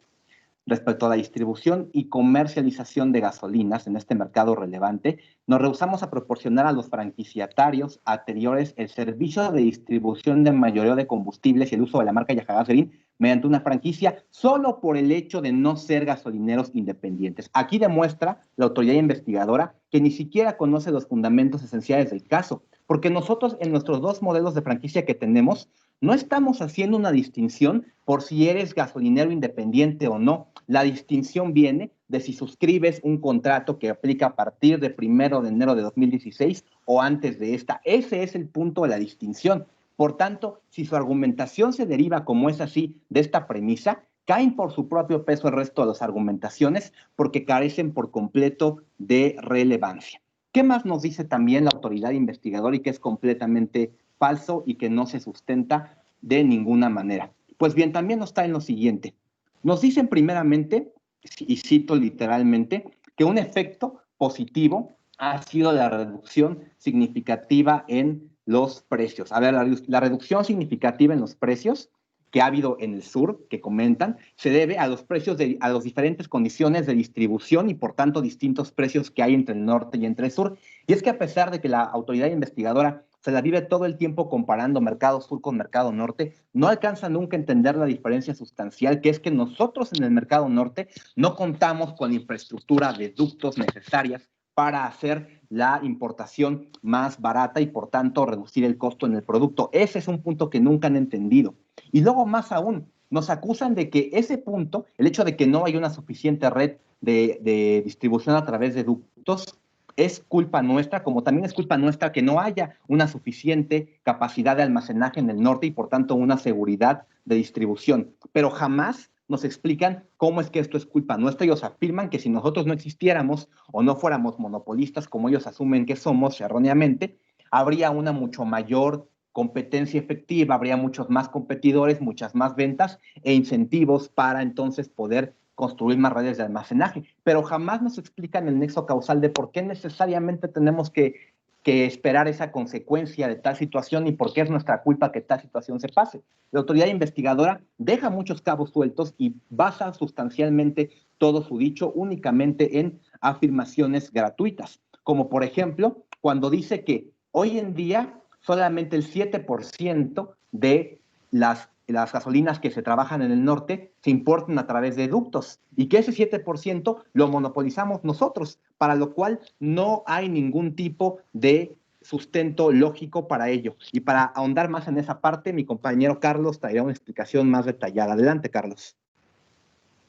Respecto a la distribución y comercialización de gasolinas en este mercado relevante, nos rehusamos a proporcionar a los franquiciatarios anteriores el servicio de distribución de mayoreo de combustibles y el uso de la marca Yahagas Green mediante una franquicia solo por el hecho de no ser gasolineros independientes. Aquí demuestra la autoridad investigadora que ni siquiera conoce los fundamentos esenciales del caso, porque nosotros en nuestros dos modelos de franquicia que tenemos no estamos haciendo una distinción por si eres gasolinero independiente o no. La distinción viene de si suscribes un contrato que aplica a partir de 1 de enero de 2016 o antes de esta. Ese es el punto de la distinción. Por tanto, si su argumentación se deriva, como es así, de esta premisa, caen por su propio peso el resto de las argumentaciones porque carecen por completo de relevancia. ¿Qué más nos dice también la autoridad investigadora y que es completamente falso y que no se sustenta de ninguna manera? Pues bien, también nos está en lo siguiente. Nos dicen primeramente, y cito literalmente, que un efecto positivo ha sido la reducción significativa en los precios. A ver, la reducción significativa en los precios que ha habido en el sur, que comentan, se debe a los precios, a las diferentes condiciones de distribución y por tanto distintos precios que hay entre el norte y entre el sur. Y es que a pesar de que la autoridad investigadora se la vive todo el tiempo comparando mercado sur con mercado norte, no alcanza nunca a entender la diferencia sustancial, que es que nosotros en el mercado norte no contamos con la infraestructura de ductos necesarias para hacer la importación más barata y por tanto reducir el costo en el producto. Ese es un punto que nunca han entendido. Y luego más aún, nos acusan de que ese punto, el hecho de que no hay una suficiente red de distribución a través de ductos, es culpa nuestra, como también es culpa nuestra que no haya una suficiente capacidad de almacenaje en el norte y por tanto una seguridad de distribución. Pero jamás nos explican cómo es que esto es culpa nuestra. Ellos afirman que si nosotros no existiéramos o no fuéramos monopolistas, como ellos asumen que somos erróneamente, habría una mucho mayor competencia efectiva, habría muchos más competidores, muchas más ventas e incentivos para entonces poder construir más redes de almacenaje. Pero jamás nos explican el nexo causal de por qué necesariamente tenemos que esperar esa consecuencia de tal situación y por qué es nuestra culpa que tal situación se pase. La autoridad investigadora deja muchos cabos sueltos y basa sustancialmente todo su dicho únicamente en afirmaciones gratuitas, como por ejemplo cuando dice que hoy en día solamente el 7% de las gasolinas que se trabajan en el norte se importan a través de ductos y que ese 7% lo monopolizamos nosotros, para lo cual no hay ningún tipo de sustento lógico para ello. Y para ahondar más en esa parte, mi compañero Carlos traerá una explicación más detallada. Adelante, Carlos.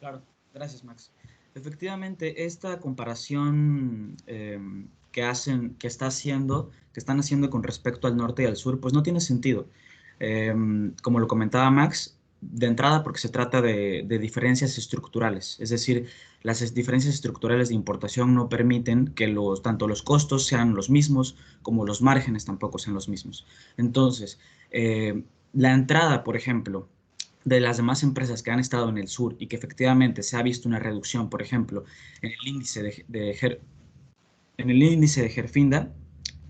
Claro, gracias, Max. Efectivamente, esta comparación que están haciendo con respecto al norte y al sur, pues no tiene sentido. Como lo comentaba Max, de entrada porque se trata de diferencias estructurales, es decir, las diferencias estructurales de importación no permiten que tanto los costos sean los mismos como los márgenes tampoco sean los mismos. Entonces, la entrada, por ejemplo, de las demás empresas que han estado en el sur y que efectivamente se ha visto una reducción, por ejemplo, en el índice de Gerfinda,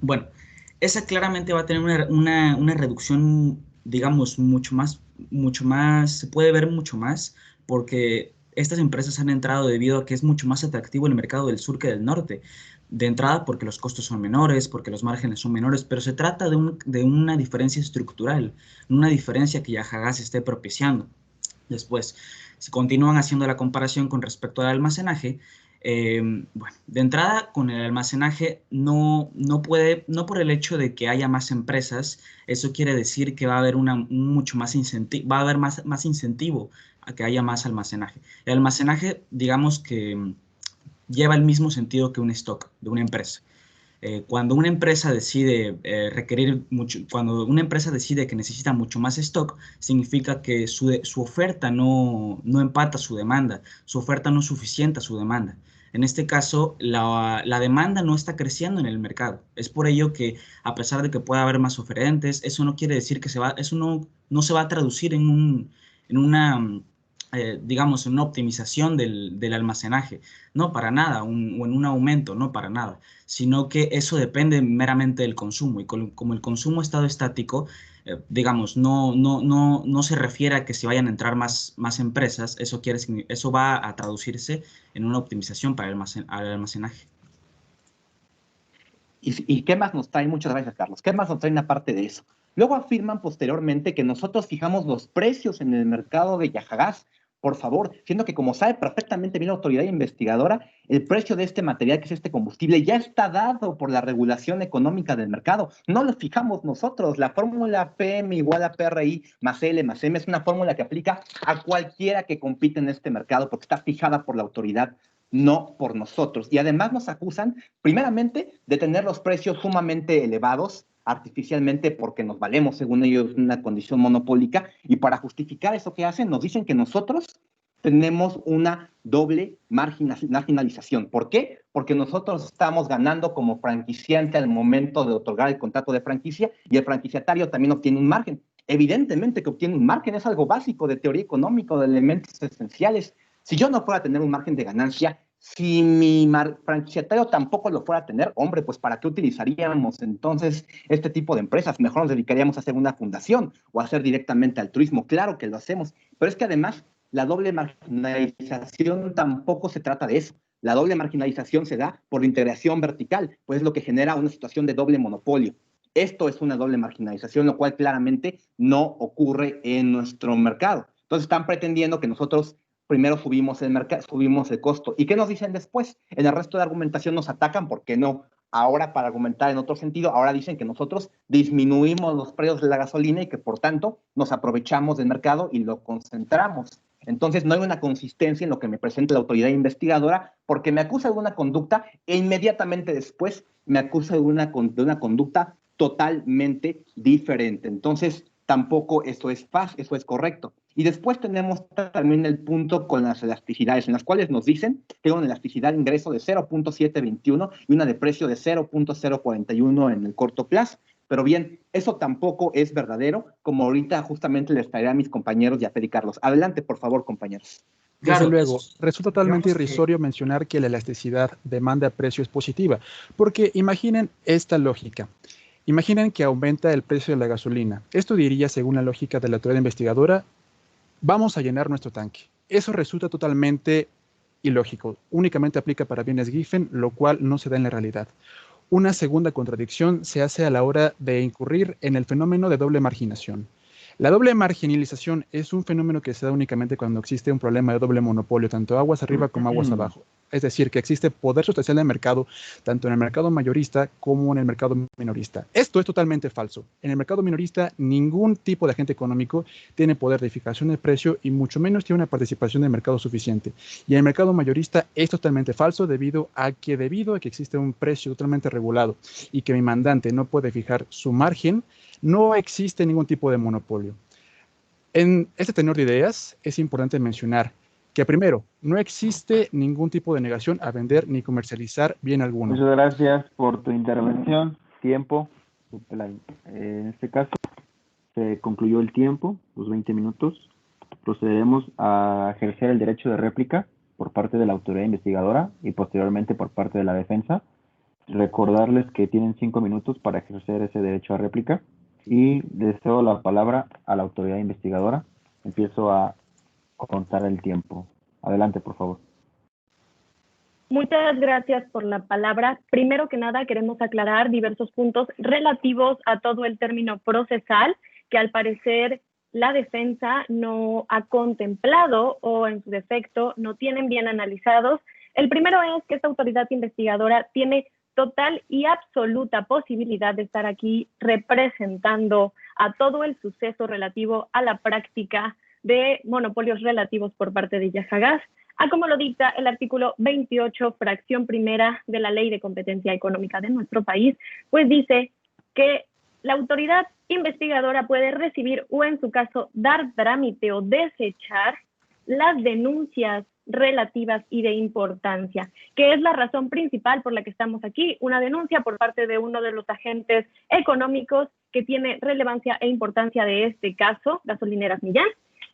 bueno, esa claramente va a tener una reducción, digamos, mucho más, se puede ver mucho más, porque estas empresas han entrado debido a que es mucho más atractivo el mercado del sur que del norte. De entrada porque los costos son menores, porque los márgenes son menores, pero se trata de una diferencia estructural, una diferencia que Yajagás esté propiciando. Después, si continúan haciendo la comparación con respecto al almacenaje, bueno, de entrada con el almacenaje no por el hecho de que haya más empresas, eso quiere decir que va a haber mucho más incentivo, va a haber más incentivo a que haya más almacenaje. El almacenaje, digamos que lleva el mismo sentido que un stock de una empresa. Cuando una empresa decide cuando una empresa decide que necesita mucho más stock, significa que su oferta no empata su demanda, su oferta no es suficiente a su demanda. En este caso, la demanda no está creciendo en el mercado. Es por ello que, a pesar de que pueda haber más oferentes, eso no quiere decir que eso no se va a traducir en una digamos, en una optimización del almacenaje, no para nada, o en un aumento, no para nada, sino que eso depende meramente del consumo, y como el consumo ha estado estático, digamos, no se refiere a que se vayan a entrar más empresas, eso va a traducirse en una optimización para el almacenaje. ¿Y qué más nos traen? Muchas gracias, Carlos. ¿Qué más nos traen aparte de eso? Luego afirman posteriormente que nosotros fijamos los precios en el mercado de Yajagás Por favor, siendo que como sabe perfectamente bien la autoridad investigadora, el precio de este material, que es este combustible, ya está dado por la regulación económica del mercado. No lo fijamos nosotros. La fórmula PM igual a PRI más L más M es una fórmula que aplica a cualquiera que compite en este mercado porque está fijada por la autoridad, no por nosotros. Y además nos acusan, primeramente, de tener los precios sumamente elevados artificialmente porque nos valemos, según ellos, una condición monopólica, y para justificar eso que hacen, nos dicen que nosotros tenemos una doble marginalización. ¿Por qué? Porque nosotros estamos ganando como franquiciante al momento de otorgar el contrato de franquicia y el franquiciatario también obtiene un margen. Evidentemente que obtiene un margen, es algo básico de teoría económica, de elementos esenciales. Si yo no fuera a tener un margen de ganancia, si mi franquiciatario tampoco lo fuera a tener, hombre, pues ¿para qué utilizaríamos entonces este tipo de empresas? Mejor nos dedicaríamos a hacer una fundación o a hacer directamente altruismo. Claro que lo hacemos, pero es que además la doble marginalización tampoco se trata de eso. La doble marginalización se da por la integración vertical, pues es lo que genera una situación de doble monopolio. Esto es una doble marginalización, lo cual claramente no ocurre en nuestro mercado. Entonces están pretendiendo que nosotros primero subimos el costo. ¿Y qué nos dicen después? En el resto de argumentación nos atacan porque no. Ahora, para argumentar en otro sentido, ahora dicen que nosotros disminuimos los precios de la gasolina y que, por tanto, nos aprovechamos del mercado y lo concentramos. Entonces, no hay una consistencia en lo que me presenta la autoridad investigadora porque me acusa de una conducta e inmediatamente después me acusa de una conducta totalmente diferente. Entonces, tampoco eso es correcto. Y después tenemos también el punto con las elasticidades, en las cuales nos dicen que hay una elasticidad de ingreso de 0.721 y una de precio de 0.041 en el corto plazo. Pero bien, eso tampoco es verdadero, como ahorita justamente les traeré a mis compañeros y a Fer y Carlos. Adelante, por favor, compañeros. Desde luego, resulta totalmente irrisorio mencionar que la elasticidad demanda-precio es positiva, porque imaginen esta lógica. Imaginen que aumenta el precio de la gasolina. Esto diría, según la lógica de la autoridad investigadora, vamos a llenar nuestro tanque. Eso resulta totalmente ilógico. Únicamente aplica para bienes Giffen, lo cual no se da en la realidad. Una segunda contradicción se hace a la hora de incurrir en el fenómeno de doble marginación. La doble marginalización es un fenómeno que se da únicamente cuando existe un problema de doble monopolio, tanto aguas arriba como aguas abajo. Es decir, que existe poder sustancial del mercado, tanto en el mercado mayorista como en el mercado minorista. Esto es totalmente falso. En el mercado minorista, ningún tipo de agente económico tiene poder de fijación de precio y mucho menos tiene una participación de mercado suficiente. Y en el mercado mayorista es totalmente falso debido a que existe un precio totalmente regulado y que mi mandante no puede fijar su margen, no existe ningún tipo de monopolio. En este tenor de ideas, es importante mencionar que primero, no existe ningún tipo de negación a vender ni comercializar bien alguno. Muchas gracias por tu intervención. Tiempo. En este caso, se concluyó el tiempo, los 20 minutos. Procederemos a ejercer el derecho de réplica por parte de la autoridad investigadora y posteriormente por parte de la defensa. Recordarles que tienen 5 minutos para ejercer ese derecho a réplica y les cedo la palabra a la autoridad investigadora. Empiezo a contar el tiempo. Adelante, por favor. Muchas gracias por la palabra. Primero que nada, queremos aclarar diversos puntos relativos a todo el término procesal que al parecer la defensa no ha contemplado o en su defecto no tienen bien analizados. El primero es que esta autoridad investigadora tiene total y absoluta posibilidad de estar aquí representando a todo el suceso relativo a la práctica de monopolios relativos por parte de Yajagás, a como lo dicta el artículo 28, fracción primera de la Ley de Competencia Económica de nuestro país, pues dice que la autoridad investigadora puede recibir o en su caso dar trámite o desechar las denuncias relativas y de importancia, que es la razón principal por la que estamos aquí, una denuncia por parte de uno de los agentes económicos que tiene relevancia e importancia de este caso, Gasolineras Millán.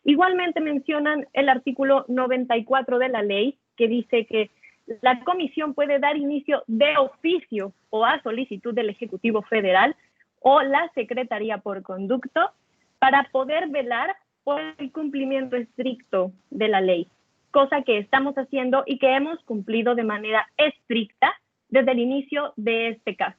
Igualmente mencionan el artículo 94 de la ley, que dice que la comisión puede dar inicio de oficio o a solicitud del Ejecutivo Federal o la Secretaría por conducto para poder velar por el cumplimiento estricto de la ley, cosa que estamos haciendo y que hemos cumplido de manera estricta desde el inicio de este caso.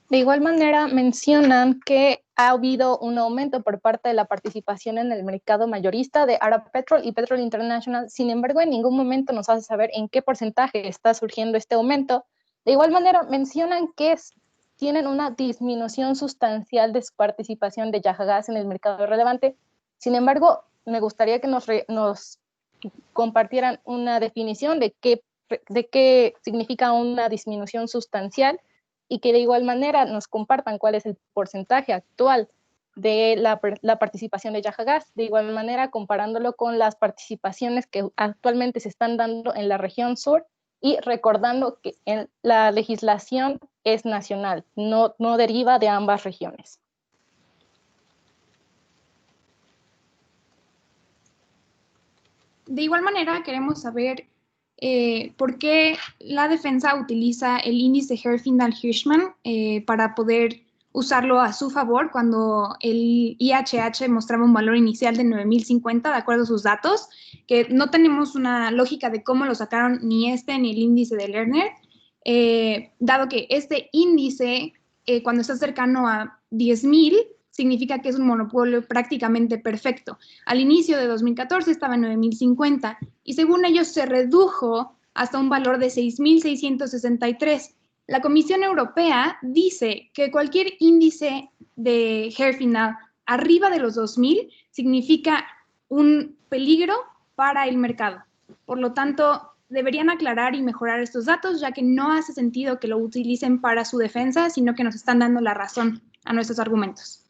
De igual manera, mencionan que ha habido un aumento por parte de la participación en el mercado mayorista de Arab Petrol y Petrol International. Sin embargo, en ningún momento nos hace saber en qué porcentaje está surgiendo este aumento. De igual manera, mencionan que tienen una disminución sustancial de su participación de Yahagas en el mercado relevante. Sin embargo, me gustaría que nos compartieran una definición de qué significa una disminución sustancial y que de igual manera nos compartan cuál es el porcentaje actual de la participación de Yahagas, de igual manera comparándolo con las participaciones que actualmente se están dando en la región sur y recordando que la legislación es nacional, no deriva de ambas regiones. De igual manera, queremos saber por qué la defensa utiliza el índice Herfindahl-Hirschman para poder usarlo a su favor cuando el IHH mostraba un valor inicial de 9.050 de acuerdo a sus datos, que no tenemos una lógica de cómo lo sacaron ni ni el índice de Lerner, dado que este índice, cuando está cercano a 10.000, significa que es un monopolio prácticamente perfecto. Al inicio de 2014 estaba en 9.050 y según ellos se redujo hasta un valor de 6.663. La Comisión Europea dice que cualquier índice de Herfindahl arriba de los 2.000 significa un peligro para el mercado. Por lo tanto, deberían aclarar y mejorar estos datos, ya que no hace sentido que lo utilicen para su defensa, sino que nos están dando la razón a nuestros argumentos.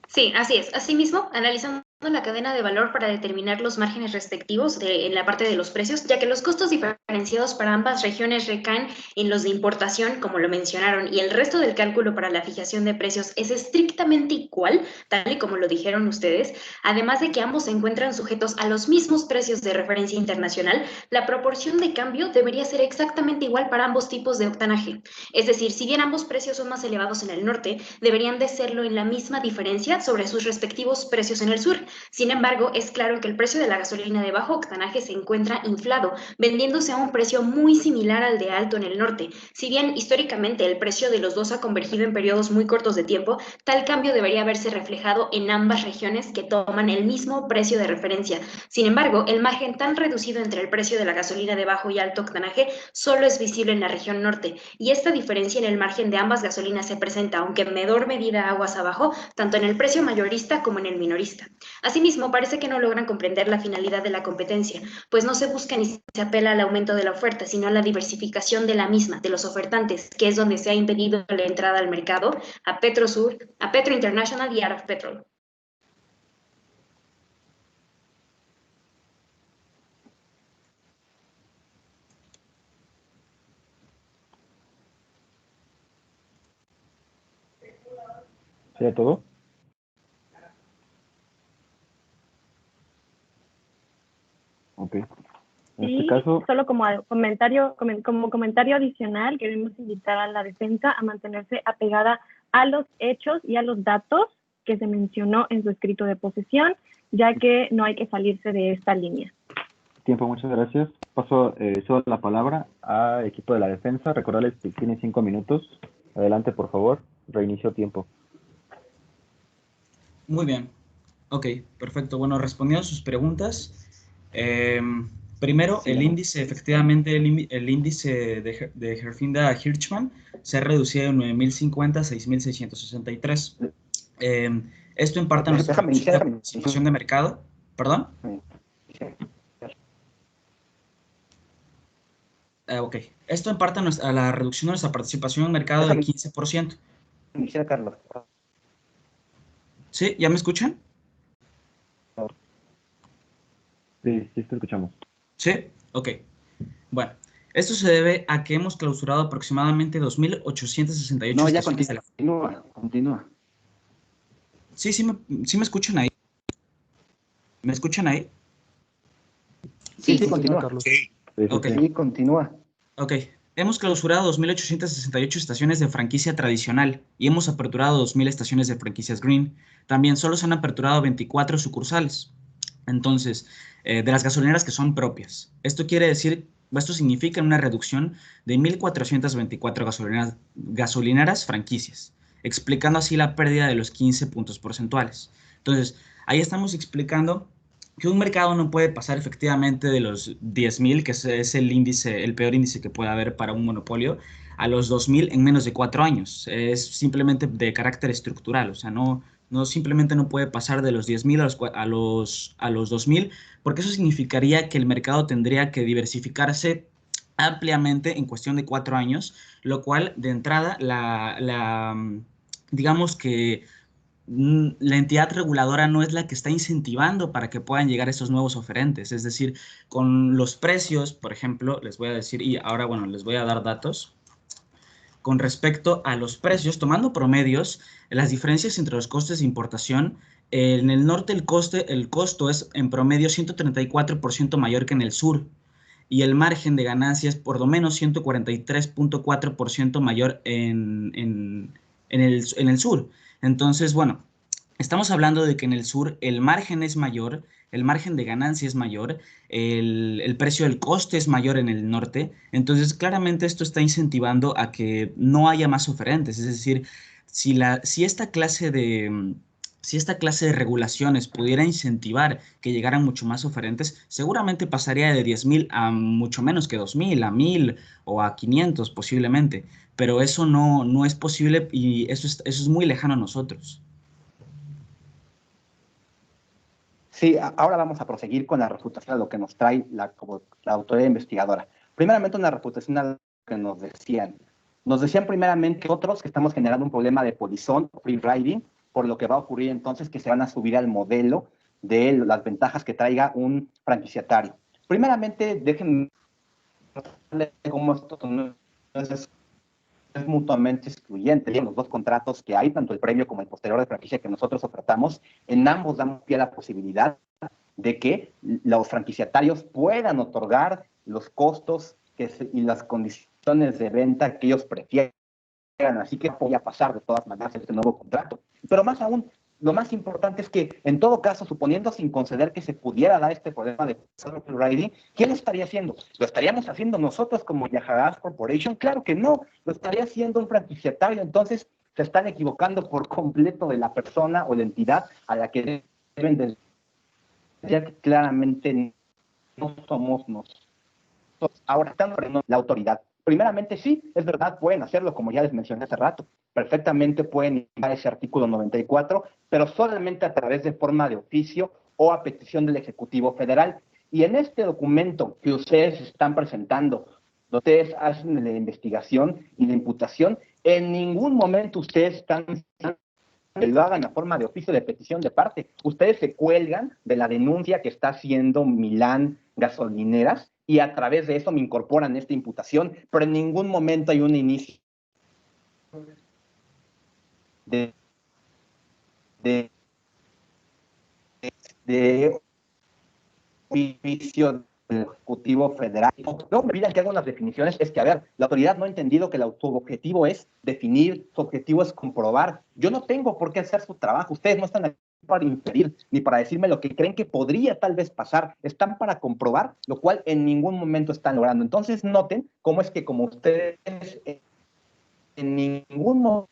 Sí, así es. Asimismo, analizando la cadena de valor para determinar los márgenes respectivos en la parte de los precios, ya que los costos diferenciados para ambas regiones recaen en los de importación, como lo mencionaron, y el resto del cálculo para la fijación de precios es estrictamente igual, tal y como lo dijeron ustedes, además de que ambos se encuentran sujetos a los mismos precios de referencia internacional, la proporción de cambio debería ser exactamente igual para ambos tipos de octanaje. Es decir, si bien ambos precios son más elevados en el norte, deberían de serlo en la misma diferencia sobre sus respectivos precios en el sur. Sin embargo, es claro que el precio de la gasolina de bajo octanaje se encuentra inflado, vendiéndose a un precio muy similar al de alto en el norte. Si bien históricamente el precio de los dos ha convergido en periodos muy cortos de tiempo, tal cambio debería verse reflejado en ambas regiones que toman el mismo precio de referencia. Sin embargo, el margen tan reducido entre el precio de la gasolina de bajo y alto octanaje solo es visible en la región norte, y esta diferencia en el margen de ambas gasolinas se presenta, aunque en menor medida aguas abajo, tanto en el precio mayorista como en el minorista. Asimismo, parece que no logran comprender la finalidad de la competencia, pues no se busca ni se apela al aumento de la oferta, sino a la diversificación de la misma, de los ofertantes, que es donde se ha impedido la entrada al mercado a Petrosur, a Petro International y Arab Petrol. ¿Sería todo? Ok. En este caso, solo como comentario adicional, queremos invitar a la defensa a mantenerse apegada a los hechos y a los datos que se mencionó en su escrito de posesión, ya que no hay que salirse de esta línea. tiempo, muchas gracias. Paso la palabra al equipo de la defensa. Recordarles que tienen 5 minutos. Adelante, por favor. Reinicio tiempo. Muy bien. Ok, perfecto. Bueno, respondiendo a sus preguntas. Primero, el índice, efectivamente, el índice de Herfindahl-Hirschman se ha reducido de 9.050 a 6.663. Esto en parte a nuestra participación de mercado. ¿Perdón? Ok. Esto en parte a la reducción de nuestra participación en mercado de 15%. Carlos. ¿Sí? ¿Ya me escuchan? Sí, sí te escuchamos. ¿Sí? Ok. Bueno, esto se debe a que hemos clausurado aproximadamente 2.868 No, ya estaciones. Continúa. Sí, sí me escuchan ahí. ¿Me escuchan ahí? Sí, continúa. Carlos. Okay. Sí, continúa. Ok. Hemos clausurado 2.868 estaciones de franquicia tradicional y hemos aperturado 2.000 estaciones de franquicias Green. También solo se han aperturado 24 sucursales. Entonces, de las gasolineras que son propias. Esto quiere decir Esto significa una reducción de 1.424 gasolineras franquicias, explicando así la pérdida de los 15 puntos porcentuales. Entonces, ahí estamos explicando que un mercado no puede pasar efectivamente de los 10.000, que es el índice, el peor índice que puede haber para un monopolio, a los 2.000 en menos de 4 años. Es simplemente de carácter estructural, o sea, no simplemente no puede pasar de los 10.000 a los 2.000, porque eso significaría que el mercado tendría que diversificarse ampliamente en cuestión de 4 años, lo cual de entrada digamos que la entidad reguladora no es la que está incentivando para que puedan llegar esos nuevos oferentes. Es decir, con los precios, por ejemplo, les voy a decir, y ahora, bueno, les voy a dar datos. Con respecto a los precios, tomando promedios, las diferencias entre los costes de importación, en el norte el costo es en promedio 134% mayor que en el sur, y el margen de ganancias por lo menos 143.4% mayor en el sur. Entonces, bueno, estamos hablando de que en el sur el margen es mayor, el margen de ganancia es mayor, el precio del coste es mayor en el norte. Entonces, claramente esto está incentivando a que no haya más oferentes. Es decir, si esta clase de regulaciones pudiera incentivar que llegaran mucho más oferentes, seguramente pasaría de 10.000 a mucho menos que 2.000, a 1.000 o a 500 posiblemente. Pero eso no es posible y eso es muy lejano a nosotros. Sí, ahora vamos a proseguir con la refutación de lo que nos trae la autoridad investigadora. Primeramente, una refutación a lo que nos decían. Nos decían primeramente otros que estamos generando un problema de polizón, free riding, por lo que va a ocurrir entonces que se van a subir al modelo de las ventajas que traiga un franquiciatario. Primeramente, déjenme cómo esto no es mutuamente excluyente. En los dos contratos que hay, tanto el previo como el posterior de franquicia que nosotros ofertamos, en ambos damos pie a la posibilidad de que los franquiciatarios puedan otorgar los costos y las condiciones de venta que ellos prefieran. Así que voy a pasar de todas maneras este nuevo contrato. Pero más aún, lo más importante es que, en todo caso, suponiendo sin conceder que se pudiera dar este problema de riding, ¿quién lo estaría haciendo? ¿Lo estaríamos haciendo nosotros como Yahagas Corporation? Claro que no, lo estaría haciendo un franquiciatario. Entonces, se están equivocando por completo de la persona o la entidad a la que deben de... Ya que claramente no somos nosotros. Ahora están frenando la autoridad. Primeramente, sí, es verdad, pueden hacerlo, como ya les mencioné hace rato. Perfectamente pueden iniciar ese artículo 94, pero solamente a través de forma de oficio o a petición del Ejecutivo Federal. Y en este documento que ustedes están presentando, ustedes hacen la investigación y la imputación, en ningún momento ustedes están que lo hagan a forma de oficio de petición de parte. Ustedes se cuelgan de la denuncia que está haciendo Milán Gasolineras y a través de eso me incorporan esta imputación, pero en ningún momento hay un inicio de oficio del Ejecutivo Federal. Luego me piden que haga unas definiciones, es que, a ver, la autoridad no ha entendido que su objetivo es definir, su objetivo es comprobar. Yo no tengo por qué hacer su trabajo, ustedes no están aquí para impedir ni para decirme lo que creen que podría tal vez pasar, están para comprobar, lo cual en ningún momento están logrando. Entonces noten cómo es que como ustedes en ningún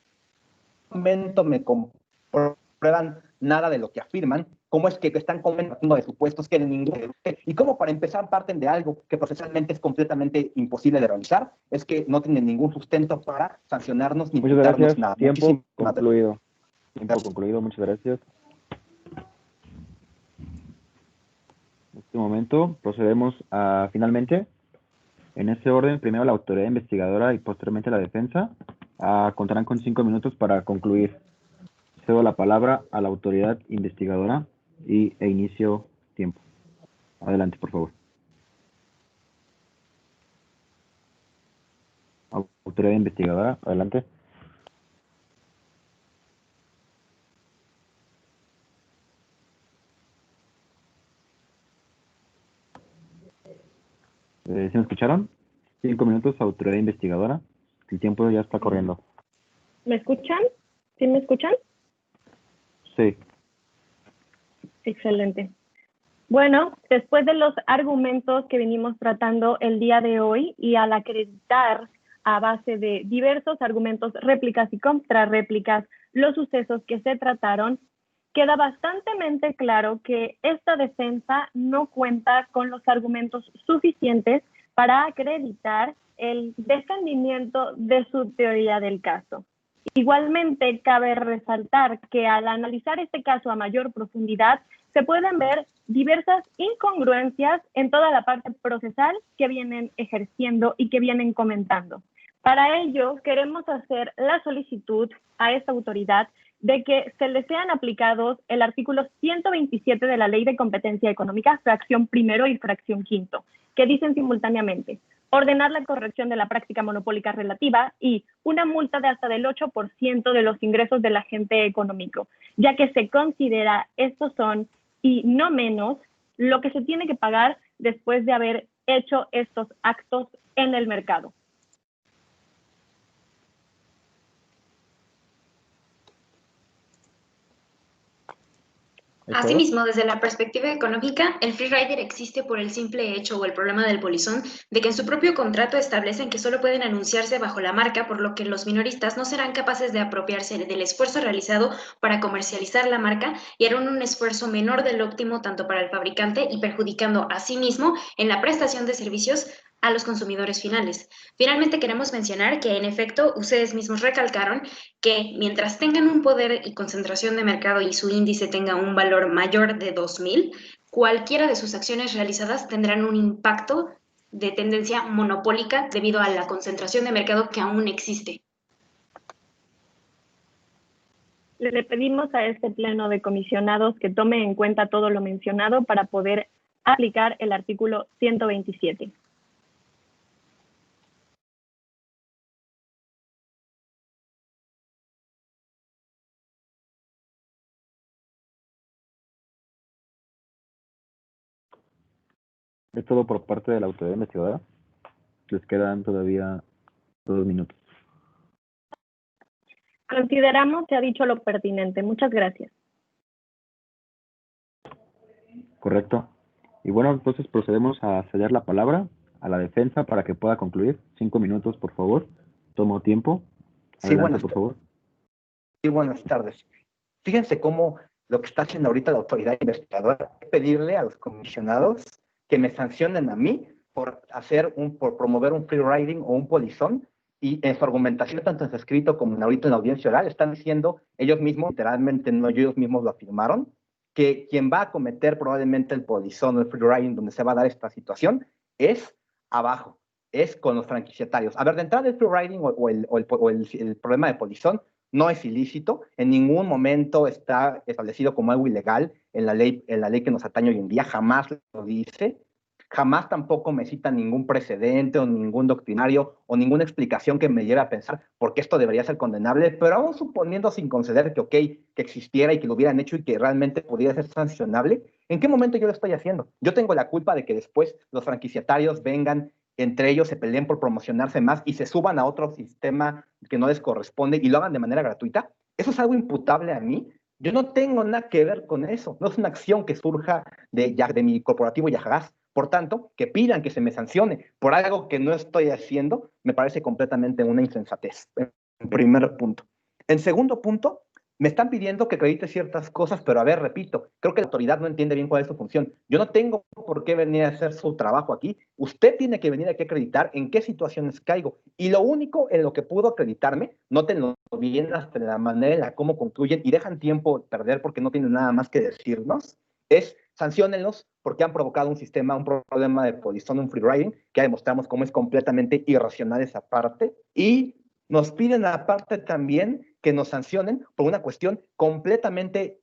momento me comprueban nada de lo que afirman, cómo es que están comentando de supuestos que en ningún... Y cómo para empezar parten de algo que procesalmente es completamente imposible de realizar, es que no tienen ningún sustento para sancionarnos ni imputarnos nada. Tiempo concluido. Tiempo concluido, muchas gracias. En este momento procedemos a, finalmente, en este orden, primero la autoridad investigadora y posteriormente la defensa. Contarán con 5 minutos para concluir. Cedo la palabra a la autoridad investigadora e inicio tiempo. Adelante, por favor. Autoridad investigadora, adelante. ¿Sí me escucharon? 5 minutos, autoridad investigadora. El tiempo ya está corriendo. ¿Me escuchan? ¿Sí me escuchan? Sí. Excelente. Bueno, después de los argumentos que venimos tratando el día de hoy y al acreditar a base de diversos argumentos, réplicas y contrarréplicas los sucesos que se trataron, queda bastante claro que esta defensa no cuenta con los argumentos suficientes para acreditar el defendimiento de su teoría del caso. Igualmente, cabe resaltar que al analizar este caso a mayor profundidad, se pueden ver diversas incongruencias en toda la parte procesal que vienen ejerciendo y que vienen comentando. Para ello, queremos hacer la solicitud a esta autoridad de que se le sean aplicados el artículo 127 de la Ley de Competencia Económica, fracción primero y fracción quinto, que dicen simultáneamente: ordenar la corrección de la práctica monopólica relativa y una multa de hasta del 8% de los ingresos del agente económico, ya que se considera estos son, y no menos, lo que se tiene que pagar después de haber hecho estos actos en el mercado. Asimismo, desde la perspectiva económica, el free rider existe por el simple hecho o el problema del polizón de que en su propio contrato establecen que solo pueden anunciarse bajo la marca, por lo que los minoristas no serán capaces de apropiarse del esfuerzo realizado para comercializar la marca y harán un esfuerzo menor del óptimo tanto para el fabricante y perjudicando a sí mismo en la prestación de servicios a los consumidores finales. Finalmente, queremos mencionar que, en efecto, ustedes mismos recalcaron que mientras tengan un poder y concentración de mercado y su índice tenga un valor mayor de 2000, cualquiera de sus acciones realizadas tendrán un impacto de tendencia monopólica debido a la concentración de mercado que aún existe. Le pedimos a este pleno de comisionados que tome en cuenta todo lo mencionado para poder aplicar el artículo 127. Es todo por parte de la autoridad investigadora. Les quedan todavía 2 minutos. Consideramos que ha dicho lo pertinente. Muchas gracias. Correcto. Y bueno, entonces procedemos a ceder la palabra a la defensa para que pueda concluir. 5 minutos, por favor. Tomo tiempo. Adelante, por favor. Sí, buenas tardes. Fíjense cómo lo que está haciendo ahorita la autoridad investigadora es pedirle a los comisionados que me sancionen a mí por promover un free riding o un polizón, y en su argumentación, tanto en su escrito como ahorita en la audiencia oral, están diciendo ellos mismos, literalmente no ellos mismos lo afirmaron, que quien va a cometer probablemente el polizón o el free riding donde se va a dar esta situación es abajo, es con los franquiciatarios. A ver, de entrada el free riding o el problema de polizón no es ilícito, en ningún momento está establecido como algo ilegal en la ley que nos atañe hoy en día, jamás lo dice, jamás tampoco me cita ningún precedente o ningún doctrinario o ninguna explicación que me lleve a pensar por qué esto debería ser condenable, pero aún suponiendo sin conceder que que existiera y que lo hubieran hecho y que realmente pudiera ser sancionable, ¿en qué momento yo lo estoy haciendo? Yo tengo la culpa de que después los franquiciatarios vengan, entre ellos se peleen por promocionarse más y se suban a otro sistema que no les corresponde y lo hagan de manera gratuita. ¿Eso es algo imputable a mí? Yo no tengo nada que ver con eso. No es una acción que surja de mi corporativo Yajagás. Por tanto, que pidan que se me sancione por algo que no estoy haciendo, me parece completamente una insensatez, en primer punto. En segundo punto, me están pidiendo que acredite ciertas cosas, pero a ver, repito, creo que la autoridad no entiende bien cuál es su función. Yo no tengo por qué venir a hacer su trabajo aquí. Usted tiene que venir aquí a acreditar en qué situaciones caigo. Y lo único en lo que pudo acreditarme, nótenlo bien hasta la manera en la cómo concluyen y dejan tiempo perder porque no tienen nada más que decirnos, es sanciónenlos porque han provocado un problema de polizón, un free riding, que ya demostramos cómo es completamente irracional esa parte. Y nos piden aparte también que nos sancionen por una cuestión completamente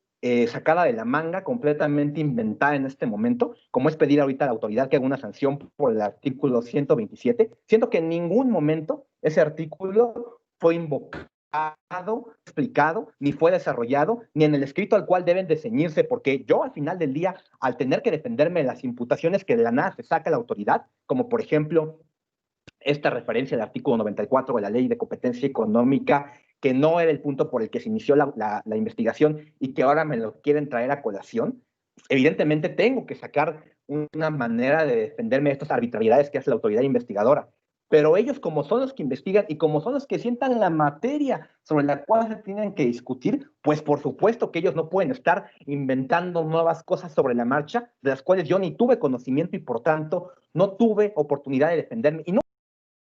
sacada de la manga, completamente inventada en este momento, como es pedir ahorita a la autoridad que haga una sanción por el artículo 127. Siento que en ningún momento ese artículo fue invocado, explicado, ni fue desarrollado, ni en el escrito al cual deben de ceñirse, porque yo al final del día, al tener que defenderme de las imputaciones que de la nada se saca la autoridad, como por ejemplo esta referencia del artículo 94 de la Ley de Competencia Económica, que no era el punto por el que se inició la investigación y que ahora me lo quieren traer a colación, evidentemente tengo que sacar una manera de defenderme de estas arbitrariedades que hace la autoridad investigadora. Pero ellos, como son los que investigan y como son los que sientan la materia sobre la cual se tienen que discutir, pues por supuesto que ellos no pueden estar inventando nuevas cosas sobre la marcha, de las cuales yo ni tuve conocimiento y por tanto no tuve oportunidad de defenderme. Y no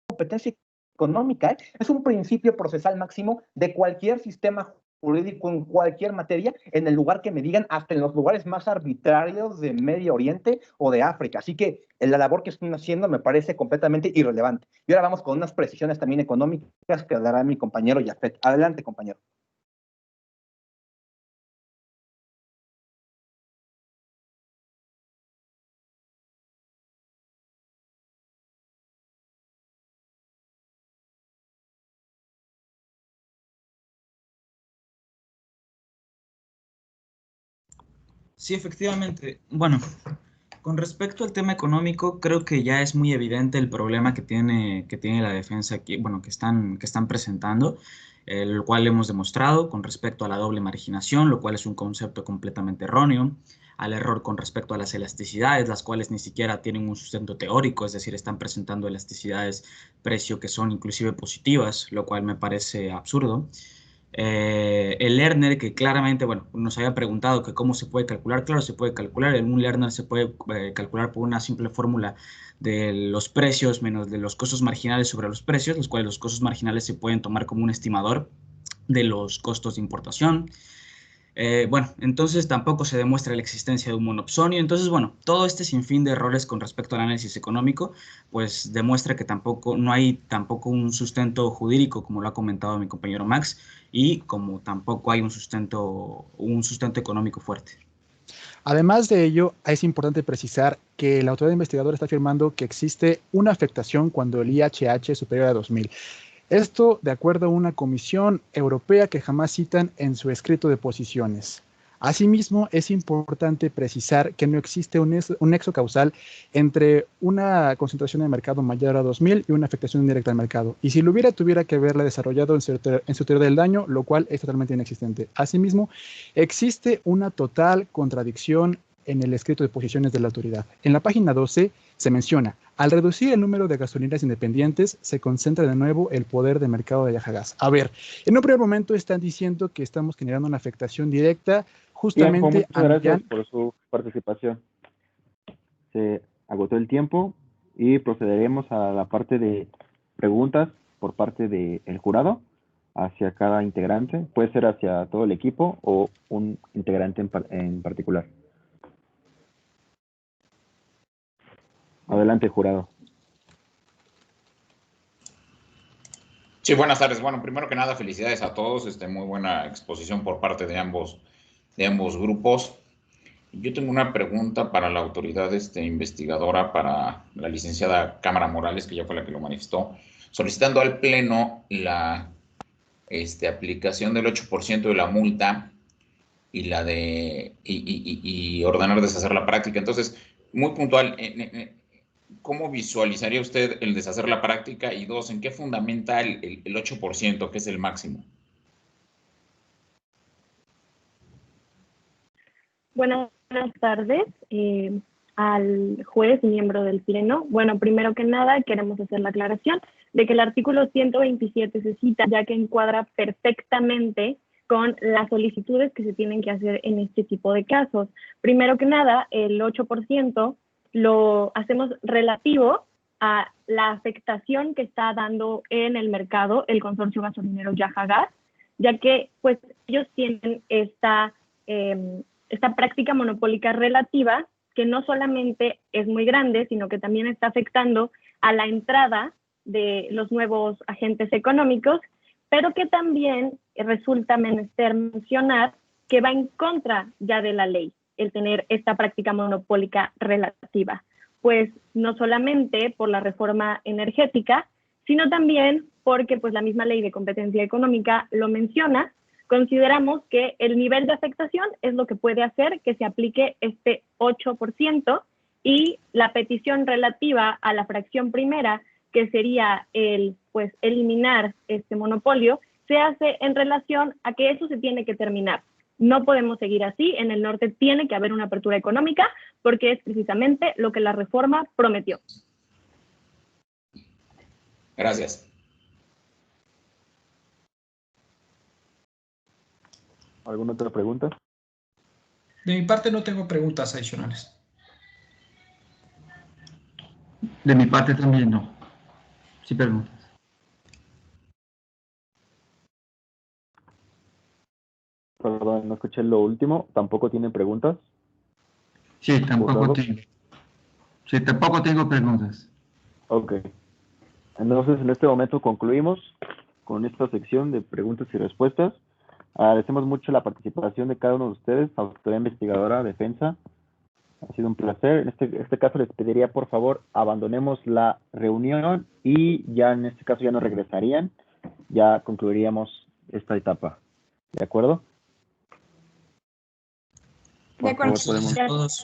competencia económica, ¿eh? Es un principio procesal máximo de cualquier sistema jurídico en cualquier materia, en el lugar que me digan, hasta en los lugares más arbitrarios de Medio Oriente o de África. Así que la labor que están haciendo me parece completamente irrelevante. Y ahora vamos con unas precisiones también económicas que dará mi compañero Jafet. Adelante, compañero. Sí, efectivamente. Bueno, con respecto al tema económico, creo que ya es muy evidente el problema que tiene la defensa aquí, bueno, que están presentando, lo cual hemos demostrado con respecto a la doble marginación, lo cual es un concepto completamente erróneo, al error con respecto a las elasticidades, las cuales ni siquiera tienen un sustento teórico, es decir, están presentando elasticidades precio que son inclusive positivas, lo cual me parece absurdo. El Lerner, que claramente, bueno, nos había preguntado que cómo se puede calcular. Claro, se puede calcular. Un Lerner se puede calcular por una simple fórmula de los precios menos de los costos marginales sobre los precios, los cuales los costos marginales se pueden tomar como un estimador de los costos de importación. Bueno, entonces tampoco se demuestra la existencia de un monopsonio. Entonces, bueno, todo este sinfín de errores con respecto al análisis económico, pues demuestra que no hay tampoco un sustento jurídico, como lo ha comentado mi compañero Max, y como tampoco hay un sustento económico fuerte. Además de ello, es importante precisar que la autoridad investigadora está afirmando que existe una afectación cuando el IHH es superior a 2000. Esto de acuerdo a una comisión europea que jamás citan en su escrito de posiciones. Asimismo, es importante precisar que no existe un nexo causal entre una concentración de mercado mayor a 2000 y una afectación indirecta al mercado. Y si lo hubiera, tuviera que haberla desarrollado en su teoría del daño, lo cual es totalmente inexistente. Asimismo, existe una total contradicción en el escrito de posiciones de la autoridad. En la página 12 se menciona: al reducir el número de gasolineras independientes, se concentra de nuevo el poder de mercado de Yajagás. A ver, en un primer momento están diciendo que estamos generando una afectación directa justamente muchas gracias por su participación. Se agotó el tiempo y procederemos a la parte de preguntas por parte del jurado hacia cada integrante. Puede ser hacia todo el equipo o un integrante en particular. Adelante, jurado. Sí, buenas tardes. Bueno, primero que nada, felicidades a todos. Muy buena exposición por parte de ambos grupos. Yo tengo una pregunta para la autoridad investigadora, para la licenciada Cámara Morales, que ya fue la que lo manifestó, solicitando al Pleno la aplicación del 8% de la multa y la de y ordenar deshacer la práctica. Entonces, muy puntual, ¿cómo visualizaría usted el deshacer la práctica? Y dos, ¿en qué fundamenta el 8%, que es el máximo? Buenas tardes al juez y miembro del Pleno. Bueno, primero que nada, queremos hacer la aclaración de que el artículo 127 se cita, ya que encuadra perfectamente con las solicitudes que se tienen que hacer en este tipo de casos. Primero que nada, el 8% lo hacemos relativo a la afectación que está dando en el mercado el consorcio gasolinero Yajagás, ya que pues ellos tienen esta práctica monopólica relativa que no solamente es muy grande, sino que también está afectando a la entrada de los nuevos agentes económicos, pero que también resulta menester mencionar que va en contra ya de la ley el tener esta práctica monopólica relativa, pues no solamente por la reforma energética, sino también porque pues la misma ley de competencia económica lo menciona. Consideramos que el nivel de afectación es lo que puede hacer que se aplique este 8% y la petición relativa a la fracción primera, que sería eliminar este monopolio, se hace en relación a que eso se tiene que terminar. No podemos seguir así. En el norte tiene que haber una apertura económica porque es precisamente lo que la reforma prometió. Gracias. ¿Alguna otra pregunta? De mi parte no tengo preguntas adicionales. De mi parte también no. Sí, preguntas. Perdón, no escuché lo último. ¿Tampoco tienen preguntas? Sí, tampoco tengo preguntas. Ok. Entonces, en este momento concluimos con esta sección de preguntas y respuestas. Agradecemos mucho la participación de cada uno de ustedes, autoridad investigadora, defensa. Ha sido un placer. En este caso les pediría, por favor, abandonemos la reunión y ya en este caso ya no regresarían. Ya concluiríamos esta etapa. ¿De acuerdo? De acuerdo.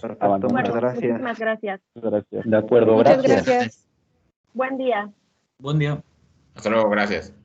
Perfecto, muchas gracias. Muchísimas gracias. Gracias. De acuerdo, Muchas gracias. gracias. Buen día. Buen día. Hasta luego, gracias.